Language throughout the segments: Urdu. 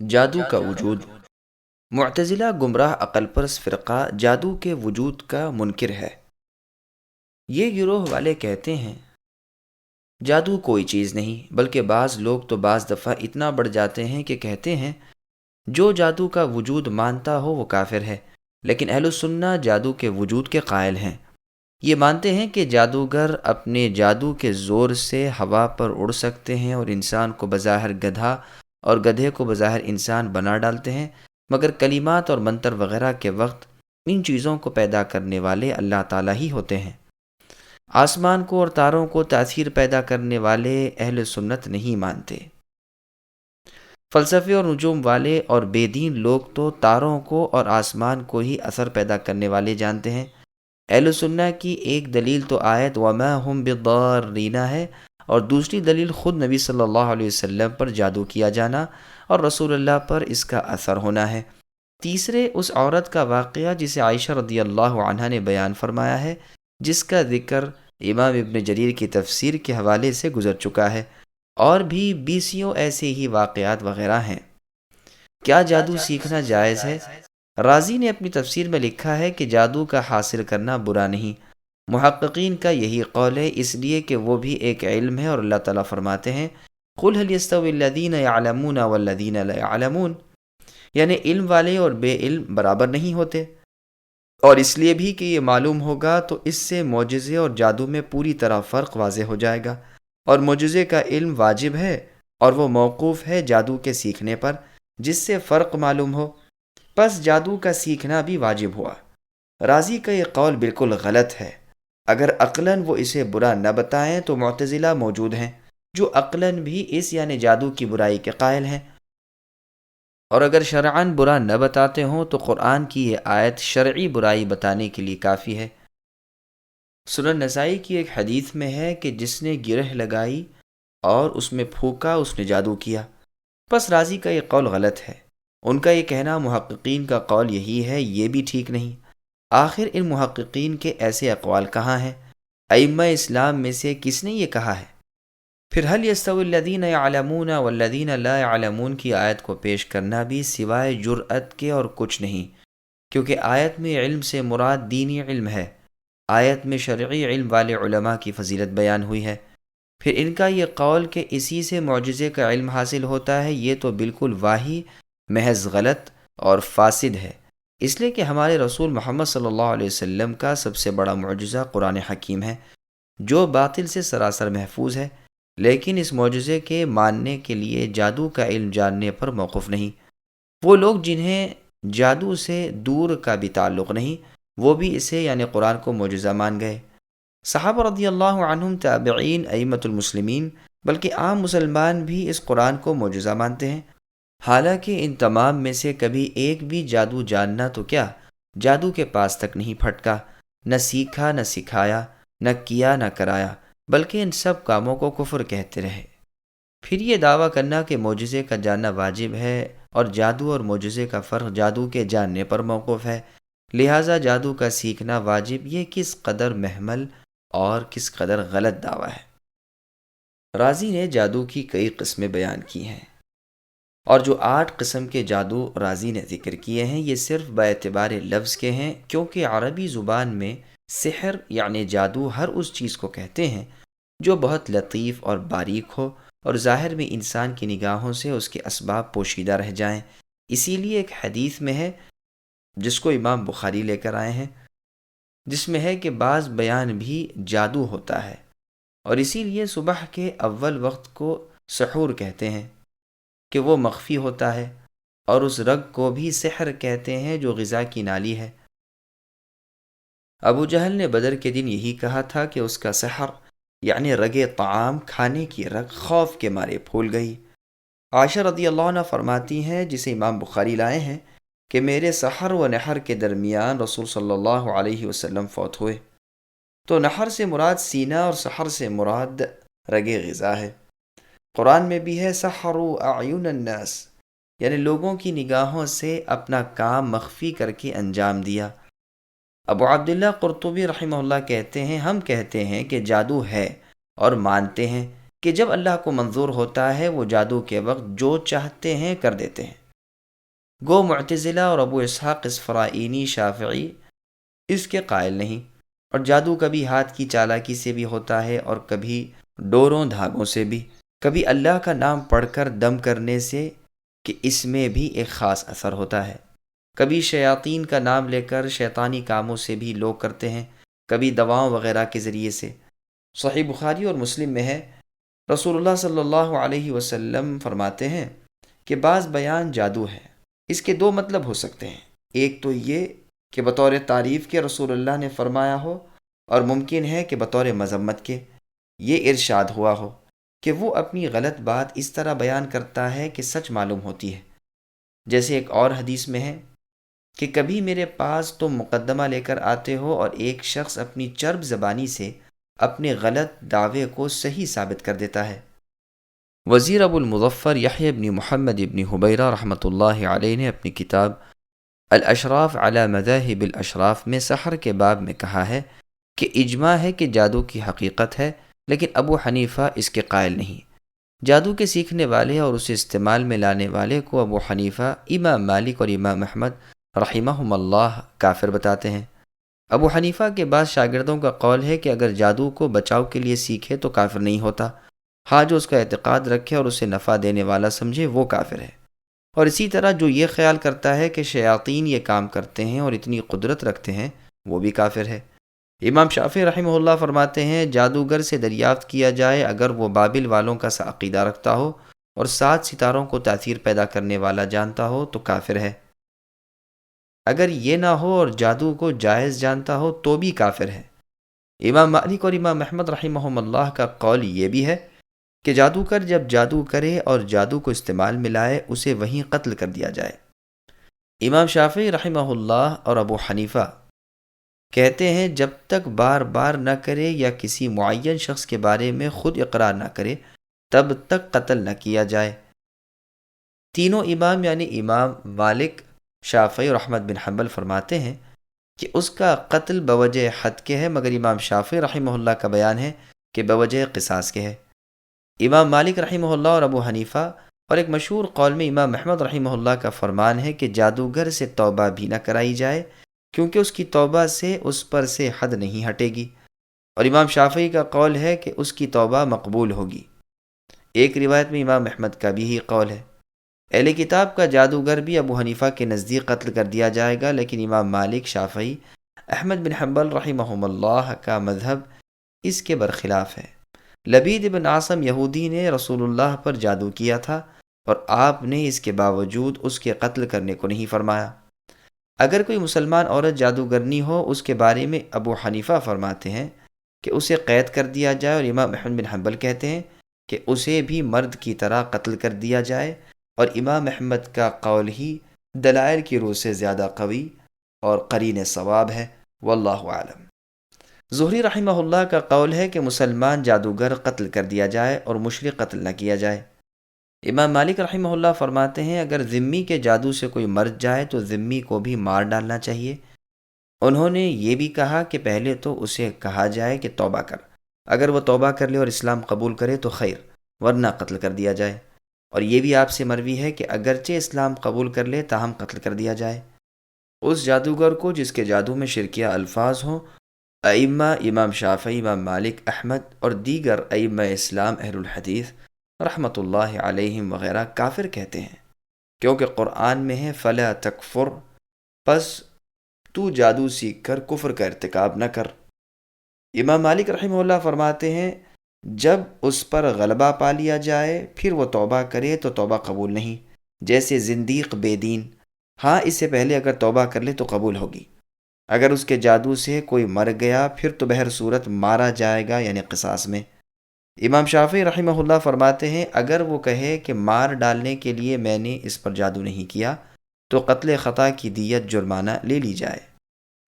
جادو کا وجود۔ معتزلہ گمراہ عقل پرست فرقہ جادو کے وجود کا منکر ہے۔ یہ گروہ والے کہتے ہیں جادو کوئی چیز نہیں، بلکہ بعض لوگ تو بعض دفعہ اتنا بڑھ جاتے ہیں کہ کہتے ہیں جو جادو کا وجود مانتا ہو وہ کافر ہے، لیکن اہل السنہ جادو کے وجود کے قائل ہیں۔ یہ مانتے ہیں کہ جادوگر اپنے جادو کے زور سے ہوا پر اڑ سکتے ہیں اور انسان کو بظاہر گدھا اور گدھے کو بظاہر انسان بنا ڈالتے ہیں، مگر کلمات اور منتر وغیرہ کے وقت ان چیزوں کو پیدا کرنے والے اللہ تعالیٰ ہی ہوتے ہیں۔ آسمان کو اور تاروں کو تاثیر پیدا کرنے والے اہل سنت نہیں مانتے۔ فلسفے اور نجوم والے اور بے دین لوگ تو تاروں کو اور آسمان کو ہی اثر پیدا کرنے والے جانتے ہیں۔ اہل سنہ کی ایک دلیل تو آیت وَمَا هُمْ بِضَارِّينَ ہے، اور دوسری دلیل خود نبی صلی اللہ علیہ وسلم پر جادو کیا جانا اور رسول اللہ پر اس کا اثر ہونا ہے۔ تیسرے اس عورت کا واقعہ جسے عائشہ رضی اللہ عنہا نے بیان فرمایا ہے، جس کا ذکر امام ابن جریر کی تفسیر کے حوالے سے گزر چکا ہے، اور بھی بیسیوں ایسے ہی واقعات وغیرہ ہیں۔ کیا جادو سیکھنا جائز ہے؟ رازی نے اپنی تفسیر میں لکھا ہے کہ جادو کا حاصل کرنا برا نہیں۔ محققین کا یہی قول ہے، اس لیے کہ وہ بھی ایک علم ہے، اور اللہ تعالیٰ فرماتے ہیں قُلْ هَلْ يَسْتَوِي الَّذِينَ يَعْلَمُونَ وَالَّذِينَ لَا يَعْلَمُونَ، یعنی علم والے اور بے علم برابر نہیں ہوتے، اور اس لیے بھی کہ یہ معلوم ہوگا تو اس سے معجزے اور جادو میں پوری طرح فرق واضح ہو جائے گا، اور معجزے کا علم واجب ہے اور وہ موقوف ہے جادو کے سیکھنے پر جس سے فرق معلوم ہو، پس جادو کا سیکھنا بھی واجب ہوا۔ رازی کا یہ قول بالکل غلط ہے۔ اگر عقلاً وہ اسے برا نہ بتائیں تو معتزلہ موجود ہیں جو عقلاً بھی اس یعنی جادو کی برائی کے قائل ہیں، اور اگر شرعاً برا نہ بتاتے ہوں تو قرآن کی یہ آیت شرعی برائی بتانے کے لیے کافی ہے۔ سنن نسائی کی ایک حدیث میں ہے کہ جس نے گرہ لگائی اور اس میں پھونکا اس نے جادو کیا۔ پس رازی کا یہ قول غلط ہے۔ ان کا یہ کہنا محققین کا قول یہی ہے، یہ بھی ٹھیک نہیں۔ آخر ان محققین کے ایسے اقوال کہاں ہیں؟ ائمہ اسلام میں سے کس نے یہ کہا ہے؟ پھر هل يستوي الذين يعلمون والذين لا يعلمون کی آیت کو پیش کرنا بھی سوائے جرأت کے اور کچھ نہیں، کیونکہ آیت میں علم سے مراد دینی علم ہے۔ آیت میں شرعی علم والے علماء کی فضیلت بیان ہوئی ہے۔ پھر ان کا یہ قول کہ اسی سے معجزے کا علم حاصل ہوتا ہے، یہ تو بالکل واہی، محض غلط اور فاسد ہے، اس لیے کہ ہمارے رسول محمد صلی اللہ علیہ وسلم کا سب سے بڑا معجزہ قرآن حکیم ہے، جو باطل سے سراسر محفوظ ہے، لیکن اس معجزے کے ماننے کے لیے جادو کا علم جاننے پر موقف نہیں۔ وہ لوگ جنہیں جادو سے دور کا بھی تعلق نہیں، وہ بھی اسے یعنی قرآن کو معجزہ مان گئے۔ صحابہ رضی اللہ عنہم، تابعین، ائمۃ المسلمین، بلکہ عام مسلمان بھی اس قرآن کو معجزہ مانتے ہیں، حالانکہ ان تمام میں سے کبھی ایک بھی جادو جاننا تو کیا جادو کے پاس تک نہیں پھٹکا، نہ سیکھا نہ سکھایا، نہ کیا نہ کرایا، بلکہ ان سب کاموں کو کفر کہتے رہے۔ پھر یہ دعویٰ کرنا کہ معجزے کا جاننا واجب ہے اور جادو اور معجزے کا فرق جادو کے جاننے پر موقف ہے، لہٰذا جادو کا سیکھنا واجب، یہ کس قدر محمل اور کس قدر غلط دعویٰ ہے۔ رازی نے جادو کی کئی قسمیں بیان کی ہیں، اور جو 8 قسم کے جادو رازی نے ذکر کیے ہیں یہ صرف باعتبار لفظ کے ہیں، کیونکہ عربی زبان میں سحر یعنی جادو ہر اس چیز کو کہتے ہیں جو بہت لطیف اور باریک ہو اور ظاہر میں انسان کی نگاہوں سے اس کے اسباب پوشیدہ رہ جائیں۔ اسی لیے ایک حدیث میں ہے جس کو امام بخاری لے کر آئے ہیں، جس میں ہے کہ بعض بیان بھی جادو ہوتا ہے، اور اسی لیے صبح کے اول وقت کو سحور کہتے ہیں کہ وہ مخفی ہوتا ہے، اور اس رگ کو بھی سحر کہتے ہیں جو غذا کی نالی ہے۔ ابو جہل نے بدر کے دن یہی کہا تھا کہ اس کا سحر یعنی رگ طعام کھانے کی رگ خوف کے مارے پھول گئی۔ عائشہ رضی اللہ عنہ فرماتی ہیں، جسے امام بخاری لائے ہیں، کہ میرے سحر و نحر کے درمیان رسول صلی اللہ علیہ وسلم فوت ہوئے۔ تو نحر سے مراد سینہ اور سحر سے مراد رگ غذا ہے۔ قرآن میں بھی ہے سحروا اعین الناس، یعنی لوگوں کی نگاہوں سے اپنا کام مخفی کر کے انجام دیا۔ ابو عبداللہ قرطبی رحمہ اللہ کہتے ہیں، ہم کہتے ہیں کہ جادو ہے اور مانتے ہیں کہ جب اللہ کو منظور ہوتا ہے وہ جادو کے وقت جو چاہتے ہیں کر دیتے ہیں۔ گو معتزلہ اور ابو اسحاق اصفرائینی شافعی اس کے قائل نہیں، اور جادو کبھی ہاتھ کی چالاکی سے بھی ہوتا ہے اور کبھی ڈوروں دھاگوں سے بھی، کبھی اللہ کا نام پڑھ کر دم کرنے سے کہ اس میں بھی ایک خاص اثر ہوتا ہے، کبھی شیاطین کا نام لے کر شیطانی کاموں سے بھی لوگ کرتے ہیں، کبھی دواؤں وغیرہ کے ذریعے سے۔ صحیح بخاری اور مسلم میں ہے، رسول اللہ صلی اللہ علیہ وسلم فرماتے ہیں کہ بعض بیان جادو ہے۔ اس کے دو مطلب ہو سکتے ہیں، ایک تو یہ کہ بطور تعریف کے رسول اللہ نے فرمایا ہو، اور ممکن ہے کہ بطور مذمت کے یہ ارشاد ہوا ہو کہ وہ اپنی غلط بات اس طرح بیان کرتا ہے کہ سچ معلوم ہوتی ہے، جیسے ایک اور حدیث میں ہے کہ کبھی میرے پاس تم مقدمہ لے کر آتے ہو اور ایک شخص اپنی چرب زبانی سے اپنے غلط دعوے کو صحیح ثابت کر دیتا ہے۔ وزیر ابو المظفر یحییٰ بن محمد بن حبیرہ رحمۃ اللہ علیہ نے اپنی کتاب الاشراف علی مذاہب الاشراف میں سحر کے باب میں کہا ہے کہ اجماع ہے کہ جادو کی حقیقت ہے، لیکن ابو حنیفہ اس کے قائل نہیں۔ جادو کے سیکھنے والے اور اسے استعمال میں لانے والے کو ابو حنیفہ، امام مالک اور امام احمد رحمہم اللہ کافر بتاتے ہیں۔ ابو حنیفہ کے بعض شاگردوں کا قول ہے کہ اگر جادو کو بچاؤ کے لیے سیکھے تو کافر نہیں ہوتا، ہاں جو اس کا اعتقاد رکھے اور اسے نفع دینے والا سمجھے وہ کافر ہے۔ اور اسی طرح جو یہ خیال کرتا ہے کہ شیاطین یہ کام کرتے ہیں اور اتنی قدرت رکھتے ہیں وہ بھی کافر ہے۔ امام شافعی رحمہ اللہ فرماتے ہیں جادوگر سے دریافت کیا جائے اگر وہ بابل والوں کا سا عقیدہ رکھتا ہو اور 7 ستاروں کو تاثیر پیدا کرنے والا جانتا ہو تو کافر ہے، اگر یہ نہ ہو اور جادو کو جائز جانتا ہو تو بھی کافر ہے۔ امام مالک اور امام احمد رحمہم اللہ کا قول یہ بھی ہے کہ جادوگر جب جادو کرے اور جادو کو استعمال میں لائے اسے وہیں قتل کر دیا جائے۔ امام شافعی رحمہ اللہ اور ابو حنیفہ کہتے ہیں جب تک بار بار نہ کرے یا کسی معین شخص کے بارے میں خود اقرار نہ کرے تب تک قتل نہ کیا جائے۔ تینوں امام یعنی امام مالک، شافعی اور احمد بن حنبل فرماتے ہیں کہ اس کا قتل بوجہ حد کے ہے، مگر امام شافعی رحمہ اللہ کا بیان ہے کہ بوجہ قصاص کے ہے۔ امام مالک رحمہ اللہ اور ابو حنیفہ اور ایک مشہور قول میں امام احمد رحمہ اللہ کا فرمان ہے کہ جادوگر سے توبہ بھی نہ کرائی جائے کیونکہ اس کی توبہ سے اس پر سے حد نہیں ہٹے گی، اور امام شافعی کا قول ہے کہ اس کی توبہ مقبول ہوگی۔ ایک روایت میں امام احمد کا بھی ہی قول ہے۔ اہل کتاب کا جادوگر بھی ابو حنیفہ کے نزدیک قتل کر دیا جائے گا، لیکن امام مالک، شافعی، احمد بن حنبل رحمہم اللہ کا مذہب اس کے برخلاف ہے۔ لبید بن عاصم یہودی نے رسول اللہ پر جادو کیا تھا اور آپ نے اس کے باوجود اس کے قتل کرنے کو نہیں فرمایا۔ اگر کوئی مسلمان عورت جادوگرنی ہو اس کے بارے میں ابو حنیفہ فرماتے ہیں کہ اسے قید کر دیا جائے، اور امام احمد بن حنبل کہتے ہیں کہ اسے بھی مرد کی طرح قتل کر دیا جائے، اور امام احمد کا قول ہی دلائل کی روح سے زیادہ قوی اور قرین صواب ہے، واللہ اعلم۔ زہری رحمہ اللہ کا قول ہے کہ مسلمان جادوگر قتل کر دیا جائے اور مشرک قتل نہ کیا جائے۔ امام مالک رحمہ اللہ فرماتے ہیں اگر ذمی کے جادو سے کوئی مر جائے تو ذمی کو بھی مار ڈالنا چاہیے۔ انہوں نے یہ بھی کہا کہ پہلے تو اسے کہا جائے کہ توبہ کر، اگر وہ توبہ کر لے اور اسلام قبول کرے تو خیر، ورنہ قتل کر دیا جائے۔ اور یہ بھی آپ سے مروی ہے کہ اگرچہ اسلام قبول کر لے تاہم قتل کر دیا جائے اس جادوگر کو جس کے جادو میں شرکیہ الفاظ ہوں۔ ائمہ امام شافعی، امام مالک، احمد اور دیگر ائمہ اسلام اہل الحدیث رحمۃ اللہ علیہم وغیرہ کافر کہتے ہیں، کیونکہ قرآن میں ہے فلا تکفر، پس تو جادو سیکھ کر کفر کا ارتکاب نہ کر۔ امام مالک رحمہ اللہ فرماتے ہیں جب اس پر غلبہ پا لیا جائے پھر وہ توبہ کرے تو توبہ قبول نہیں، جیسے زندیق بے دین، ہاں اس سے پہلے اگر توبہ کر لے تو قبول ہوگی۔ اگر اس کے جادو سے کوئی مر گیا پھر تو بہر صورت مارا جائے گا، یعنی قصاص میں۔ امام شافعی رحمہ اللہ فرماتے ہیں اگر وہ کہے کہ مار ڈالنے کے لیے میں نے اس پر جادو نہیں کیا تو قتل خطا کی دیت جرمانہ لے لی جائے۔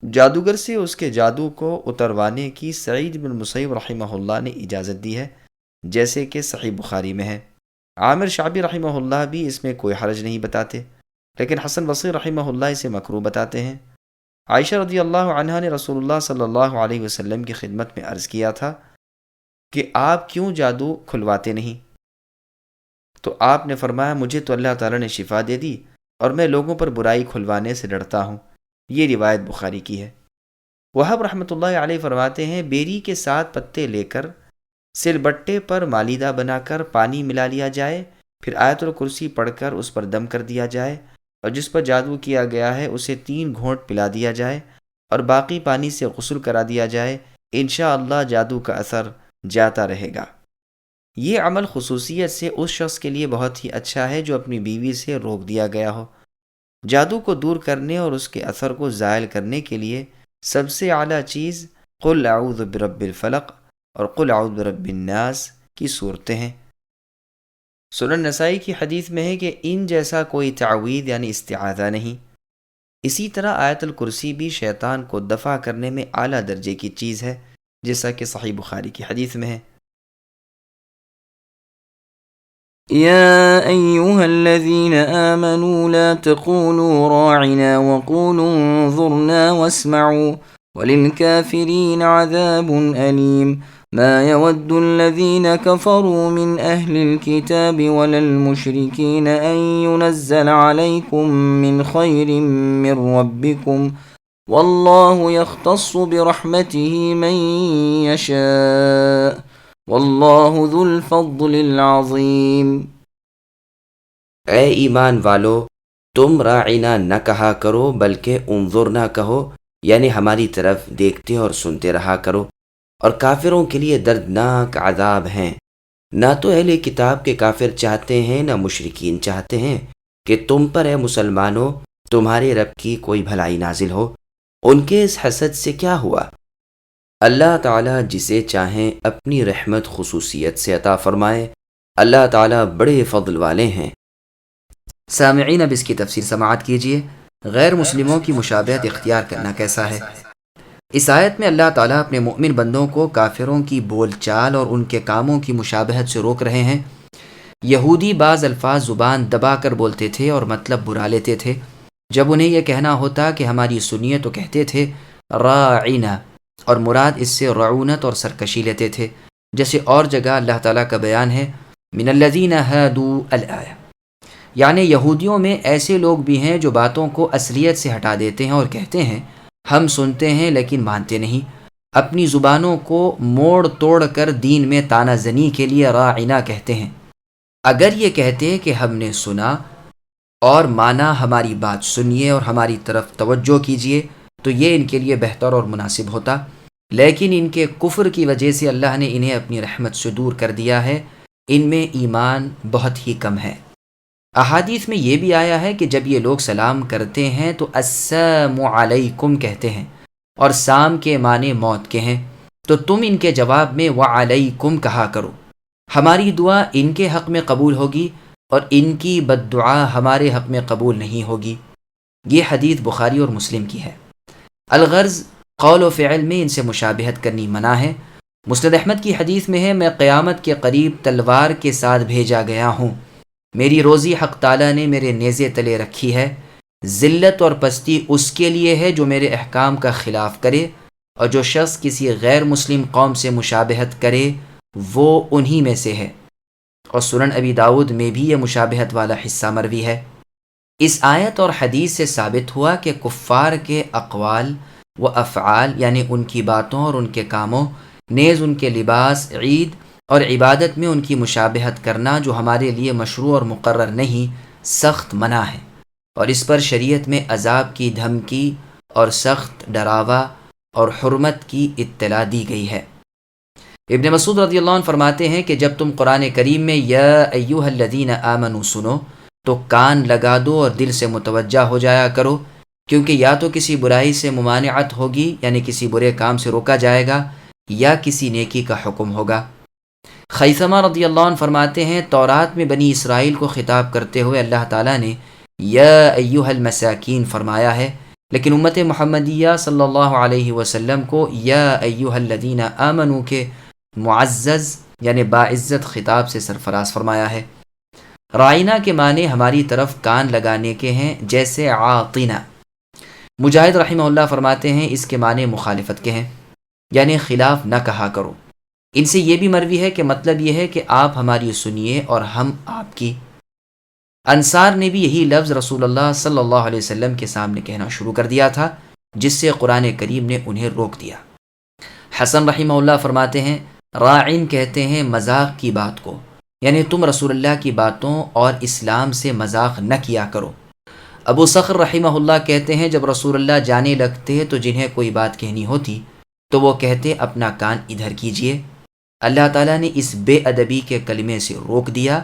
جادوگر سے اس کے جادو کو اتروانے کی سعید بن مسیب رحمہ اللہ نے اجازت دی ہے، جیسے کہ صحیح بخاری میں ہے۔ عامر شعبی رحمہ اللہ بھی اس میں کوئی حرج نہیں بتاتے، لیکن حسن بصری رحمہ اللہ اسے مکروہ بتاتے ہیں۔ عائشہ رضی اللہ عنہا نے رسول اللہ صلی اللہ علیہ وسلم کی خدمت میں عرض کیا تھا کہ آپ کیوں جادو کھلواتے نہیں؟ تو آپ نے فرمایا مجھے تو اللہ تعالیٰ نے شفا دے دی، اور میں لوگوں پر برائی کھلوانے سے ڈرتا ہوں۔ یہ روایت بخاری کی ہے۔ وہاب رحمۃ اللہ علیہ فرماتے ہیں بیری کے 7 پتے لے کر سل بٹے پر مالیدہ بنا کر پانی ملا لیا جائے، پھر آیت الکرسی پڑھ کر اس پر دم کر دیا جائے، اور جس پر جادو کیا گیا ہے اسے 3 گھونٹ پلا دیا جائے اور باقی پانی سے غسل کرا دیا جائے، انشاءاللہ جادو کا اثر جاتا رہے گا۔ یہ عمل خصوصیت سے اس شخص کے لیے بہت ہی اچھا ہے جو اپنی بیوی سے روک دیا گیا ہو۔ جادو کو دور کرنے اور اس کے اثر کو زائل کرنے کے لیے سب سے اعلیٰ چیز قل اعوذ برب الفلق اور قل اعوذ برب الناس کی صورتیں ہیں۔ سنن نسائی کی حدیث میں ہے کہ ان جیسا کوئی تعویذ یعنی استعاذہ نہیں۔ اسی طرح آیت الکرسی بھی شیطان کو دفع کرنے میں اعلیٰ درجے کی چیز ہے، جیسا کہ صحیح بخاری کی حدیث میں ہے۔ يا أيها الذين آمنوا لا تقولوا راعنا وقولوا انظرنا واسمعوا وللكافرين عذاب أليم ما يود الذين كفروا من أهل الكتاب ولا المشركين أن ينزل عليكم من خير من ربكم والله يختص برحمته من يشاء واللہ ذو الفضل العظیم۔ اے ایمان والو، تم راعینا نہ کہا کرو بلکہ انظرنا کہو، یعنی ہماری طرف دیکھتے اور سنتے رہا کرو، اور کافروں کے لیے دردناک عذاب ہیں۔ نہ تو اہل کتاب کے کافر چاہتے ہیں نہ مشرکین چاہتے ہیں کہ تم پر اے مسلمانوں تمہارے رب کی کوئی بھلائی نازل ہو۔ ان کے اس حسد سے کیا ہوا؟ اللہ تعالیٰ جسے چاہیں اپنی رحمت خصوصیت سے عطا فرمائے۔ اللہ تعالیٰ بڑے فضل والے ہیں۔ سامعین، اب اس کی تفسیر سماعت کیجیے۔ غیر مسلموں کی مشابہت اختیار کرنا کیسا ہے؟ اس آیت میں اللہ تعالیٰ اپنے مؤمن بندوں کو کافروں کی بول چال اور ان کے کاموں کی مشابہت سے روک رہے ہیں۔ یہودی بعض الفاظ زبان دبا کر بولتے تھے اور مطلب برا لیتے تھے۔ جب انہیں یہ کہنا ہوتا کہ ہماری سنیے تو کہتے تھے راعینا، اور مراد اس سے رعونت اور سرکشی لیتے تھے، جیسے اور جگہ اللہ تعالیٰ کا بیان ہے من الذین ہادوا الآیہ، یعنی یہودیوں میں ایسے لوگ بھی ہیں جو باتوں کو اصلیت سے ہٹا دیتے ہیں اور کہتے ہیں ہم سنتے ہیں لیکن مانتے نہیں، اپنی زبانوں کو موڑ توڑ کر دین میں تانہ زنی کے لیے راعنا کہتے ہیں۔ اگر یہ کہتے کہ ہم نے سنا اور مانا، ہماری بات سنیے اور ہماری طرف توجہ کیجیے، تو یہ ان کے لیے بہتر اور مناسب ہوتا، لیکن ان کے کفر کی وجہ سے اللہ نے انہیں اپنی رحمت سے دور کر دیا ہے۔ ان میں ایمان بہت ہی کم ہے۔ احادیث میں یہ بھی آیا ہے کہ جب یہ لوگ سلام کرتے ہیں تو السلام علیکم کہتے ہیں، اور سام کے معنی موت کے ہیں، تو تم ان کے جواب میں وعلیکم کہا کرو۔ ہماری دعا ان کے حق میں قبول ہوگی اور ان کی بد دعا ہمارے حق میں قبول نہیں ہوگی۔ یہ حدیث بخاری اور مسلم کی ہے۔ الغرض قول و فعل میں ان سے مشابہت کرنی منع ہے۔ مسند احمد کی حدیث میں ہے میں قیامت کے قریب تلوار کے ساتھ بھیجا گیا ہوں، میری روزی حق تعالیٰ نے میرے نیزے تلے رکھی ہے، ذلت اور پستی اس کے لیے ہے جو میرے احکام کا خلاف کرے، اور جو شخص کسی غیر مسلم قوم سے مشابہت کرے وہ انہی میں سے ہے۔ اور سنن ابی داؤد میں بھی یہ مشابہت والا حصہ مروی ہے۔ اس آیت اور حدیث سے ثابت ہوا کہ کفار کے اقوال و افعال، یعنی ان کی باتوں اور ان کے کاموں، نیز ان کے لباس، عید اور عبادت میں ان کی مشابہت کرنا جو ہمارے لیے مشروع اور مقرر نہیں، سخت منع ہے، اور اس پر شریعت میں عذاب کی دھمکی اور سخت ڈراوا اور حرمت کی اطلاع دی گئی ہے۔ ابن مسعود رضی اللہ عنہ فرماتے ہیں کہ جب تم قرآن کریم میں یا ایھا الذین آمنوا سنو تو کان لگا دو اور دل سے متوجہ ہو جایا کرو، کیونکہ یا تو کسی برائی سے ممانعت ہوگی، یعنی کسی برے کام سے روکا جائے گا، یا کسی نیکی کا حکم ہوگا۔ خیثمہ رضی اللہ عنہ فرماتے ہیں تورات میں بنی اسرائیل کو خطاب کرتے ہوئے اللہ تعالیٰ نے یا ایھا المساکین فرمایا ہے، لیکن امت محمدیہ صلی اللہ علیہ وسلم کو یا ایھا الذین آمنوا کے معزز یعنی باعزت خطاب سے سرفراز فرمایا ہے۔ رائنا کے معنی ہماری طرف کان لگانے کے ہیں، جیسے عاطنہ۔ مجاہد رحمہ اللہ فرماتے ہیں اس کے معنی مخالفت کے ہیں، یعنی خلاف نہ کہا کرو۔ ان سے یہ بھی مروی ہے کہ مطلب یہ ہے کہ آپ ہماری سنیے اور ہم آپ کی۔ انصار نے بھی یہی لفظ رسول اللہ صلی اللہ علیہ وسلم کے سامنے کہنا شروع کر دیا تھا، جس سے قرآن کریم نے انہیں روک دیا۔ حسن رحمہ اللہ فرماتے ہیں، راعین کہتے ہیں مذاق کی بات کو، یعنی تم رسول اللہ کی باتوں اور اسلام سے مذاق نہ کیا کرو۔ ابو صخر رحمہ اللہ کہتے ہیں جب رسول اللہ جانے لگتے تو جنہیں کوئی بات کہنی ہوتی تو وہ کہتے اپنا کان ادھر کیجئے۔ اللہ تعالیٰ نے اس بے ادبی کے کلمے سے روک دیا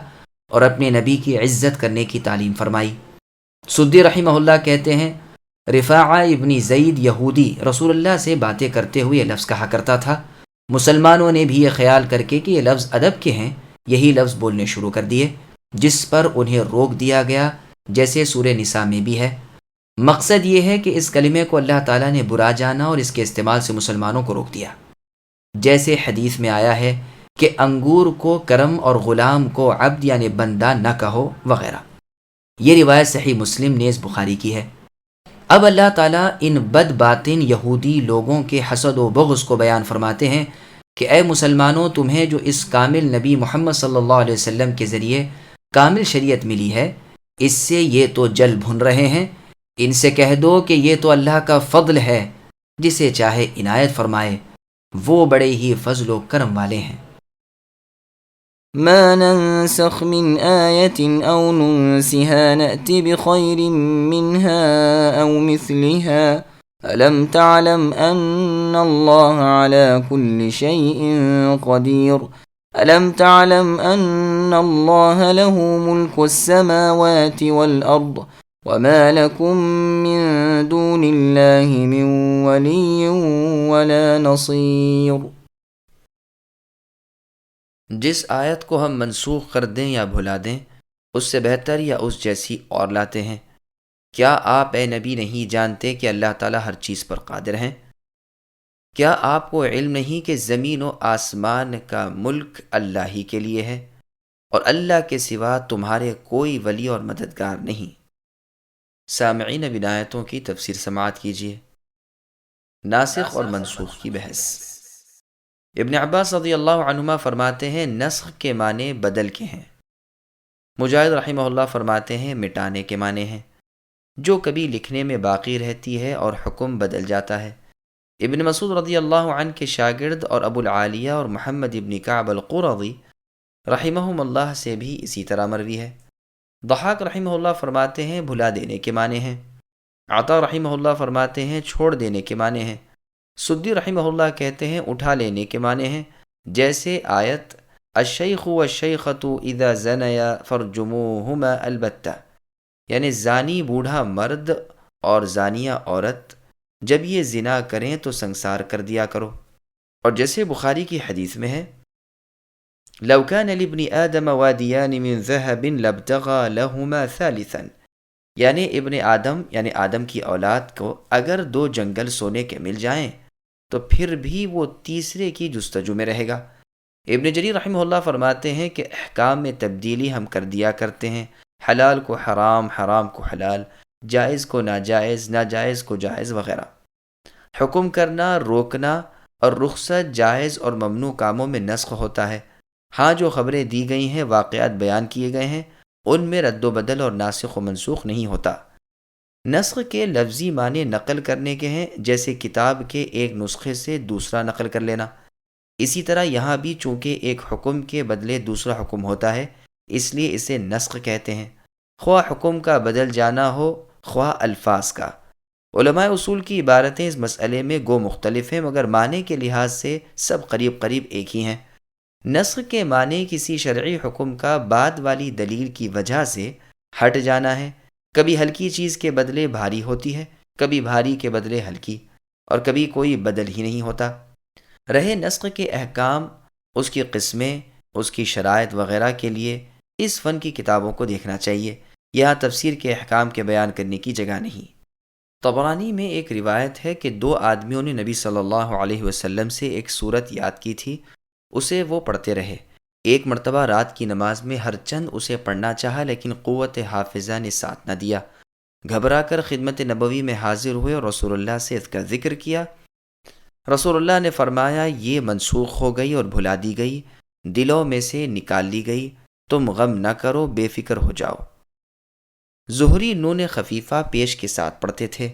اور اپنے نبی کی عزت کرنے کی تعلیم فرمائی۔ سدی رحمہ اللہ کہتے ہیں رفاعہ ابن زید یہودی رسول اللہ سے باتیں کرتے ہوئے یہ لفظ کہا کرتا تھا، مسلمانوں نے بھی یہ خیال کر کے کہ یہ لفظ ادب کے ہیں، یہی لفظ بولنے شروع کر دیے، جس پر انہیں روک دیا گیا، جیسے سورہ نساء میں بھی ہے۔ مقصد یہ ہے کہ اس کلمے کو اللہ تعالیٰ نے برا جانا اور اس کے استعمال سے مسلمانوں کو روک دیا، جیسے حدیث میں آیا ہے کہ انگور کو کرم اور غلام کو عبد یعنی بندہ نہ کہو وغیرہ۔ یہ روایت صحیح مسلم نیز بخاری کی ہے۔ اب اللہ تعالیٰ ان بد باطن یہودی لوگوں کے حسد و بغض کو بیان فرماتے ہیں کہ اے مسلمانوں، تمہیں جو اس کامل نبی محمد صلی اللہ علیہ وسلم کے ذریعے کامل شریعت ملی ہے، اس سے یہ تو جل بھن رہے ہیں۔ ان سے کہہ دو کہ یہ تو اللہ کا فضل ہے، جسے چاہے عنایت فرمائے، وہ بڑے ہی فضل و کرم والے ہیں۔ ما ننسخ من آية أو ننسها نأت بخير منها أو مثلها ألم تعلم أن الله على كل شيء قدير ألم تعلم أن الله له ملك السماوات والأرض وما لكم من دون الله من ولي ولا نصير۔ جس آیت کو ہم منسوخ کر دیں یا بھلا دیں، اس سے بہتر یا اس جیسی اور لاتے ہیں۔ کیا آپ اے نبی نہیں جانتے کہ اللہ تعالیٰ ہر چیز پر قادر ہیں؟ کیا آپ کو علم نہیں کہ زمین و آسمان کا ملک اللہ ہی کے لیے ہے، اور اللہ کے سوا تمہارے کوئی ولی اور مددگار نہیں؟ سامعین اب آیتوں کی تفسیر سماعت کیجیے۔ ناسخ اور منسوخ کی بحث۔ ابن عباس رضی اللہ عنہما فرماتے ہیں نسخ کے معنی بدل کے ہیں۔ مجاہد رحمہ اللہ فرماتے ہیں مٹانے کے معنی ہیں، جو کبھی لکھنے میں باقی رہتی ہے اور حکم بدل جاتا ہے۔ ابن مسعود رضی اللہ عنہ کے شاگرد اور ابو العالیہ اور محمد ابن کعب القرظی رحمہم اللہ سے بھی اسی طرح مروی ہے۔ ضحاک رحمہ اللہ فرماتے ہیں بھلا دینے کے معنی ہیں۔ عطا رحمہ اللہ فرماتے ہیں چھوڑ دینے کے معنی ہیں۔ سدی رحمہ اللہ کہتے ہیں اٹھا لینے کے معنی ہیں، جیسے آیت الشیخ والشیخۃ اذا زنیا فرجموہما البتہ، یعنی زانی بوڑھا مرد اور زانیہ عورت جب یہ زنا کریں تو سنسار کر دیا کرو، اور جیسے بخاری کی حدیث میں ہے لو کان لابن آدم وادیان من ذهب لابتغى لهما ثالثا، یعنی ابن آدم یعنی آدم کی اولاد کو اگر 2 جنگل سونے کے مل جائیں تو پھر بھی وہ تیسرے کی جستجو میں رہے گا۔ ابن جریر رحمہ اللہ فرماتے ہیں کہ احکام میں تبدیلی ہم کر دیا کرتے ہیں، حلال کو حرام، حرام کو حلال، جائز کو ناجائز، ناجائز کو جائز وغیرہ۔ حکم کرنا، روکنا اور رخصت جائز اور ممنوع کاموں میں نسخ ہوتا ہے۔ ہاں جو خبریں دی گئی ہیں، واقعات بیان کیے گئے ہیں، ان میں رد و بدل اور ناسخ و منسوخ نہیں ہوتا۔ نسخ کے لفظی معنی نقل کرنے کے ہیں، جیسے کتاب کے ایک نسخے سے دوسرا نقل کر لینا۔ اسی طرح یہاں بھی چونکہ ایک حکم کے بدلے دوسرا حکم ہوتا ہے، اس لیے اسے نسخ کہتے ہیں، خواہ حکم کا بدل جانا ہو خواہ الفاظ کا۔ علماء اصول کی عبارتیں اس مسئلے میں گو مختلف ہیں، مگر معنی کے لحاظ سے سب قریب قریب ایک ہی ہیں۔ نسخ کے معنی کسی شرعی حکم کا بعد والی دلیل کی وجہ سے ہٹ جانا ہے۔ کبھی ہلکی چیز کے بدلے بھاری ہوتی ہے، کبھی بھاری کے بدلے ہلکی، اور کبھی کوئی بدل ہی نہیں ہوتا۔ رہے نسخ کے احکام، اس کی قسمیں، اس کی شرائط وغیرہ کے لیے اس فن کی کتابوں کو دیکھنا چاہیے، یہاں تفسیر کے احکام کے بیان کرنے کی جگہ نہیں۔ طبرانی میں ایک روایت ہے کہ 2 آدمیوں نے نبی صلی اللہ علیہ وسلم سے ایک سورت یاد کی تھی، اسے وہ پڑھتے رہے۔ ایک مرتبہ رات کی نماز میں ہر چند اسے پڑھنا چاہا، لیکن قوت حافظہ نے ساتھ نہ دیا۔ گھبرا کر خدمت نبوی میں حاضر ہوئے اور رسول اللہ سے اس کا ذکر کیا۔ رسول اللہ نے فرمایا یہ منسوخ ہو گئی اور بھلا دی گئی، دلوں میں سے نکال لی گئی، تم غم نہ کرو، بے فکر ہو جاؤ۔ زہری نون خفیفہ پیش کے ساتھ پڑھتے تھے۔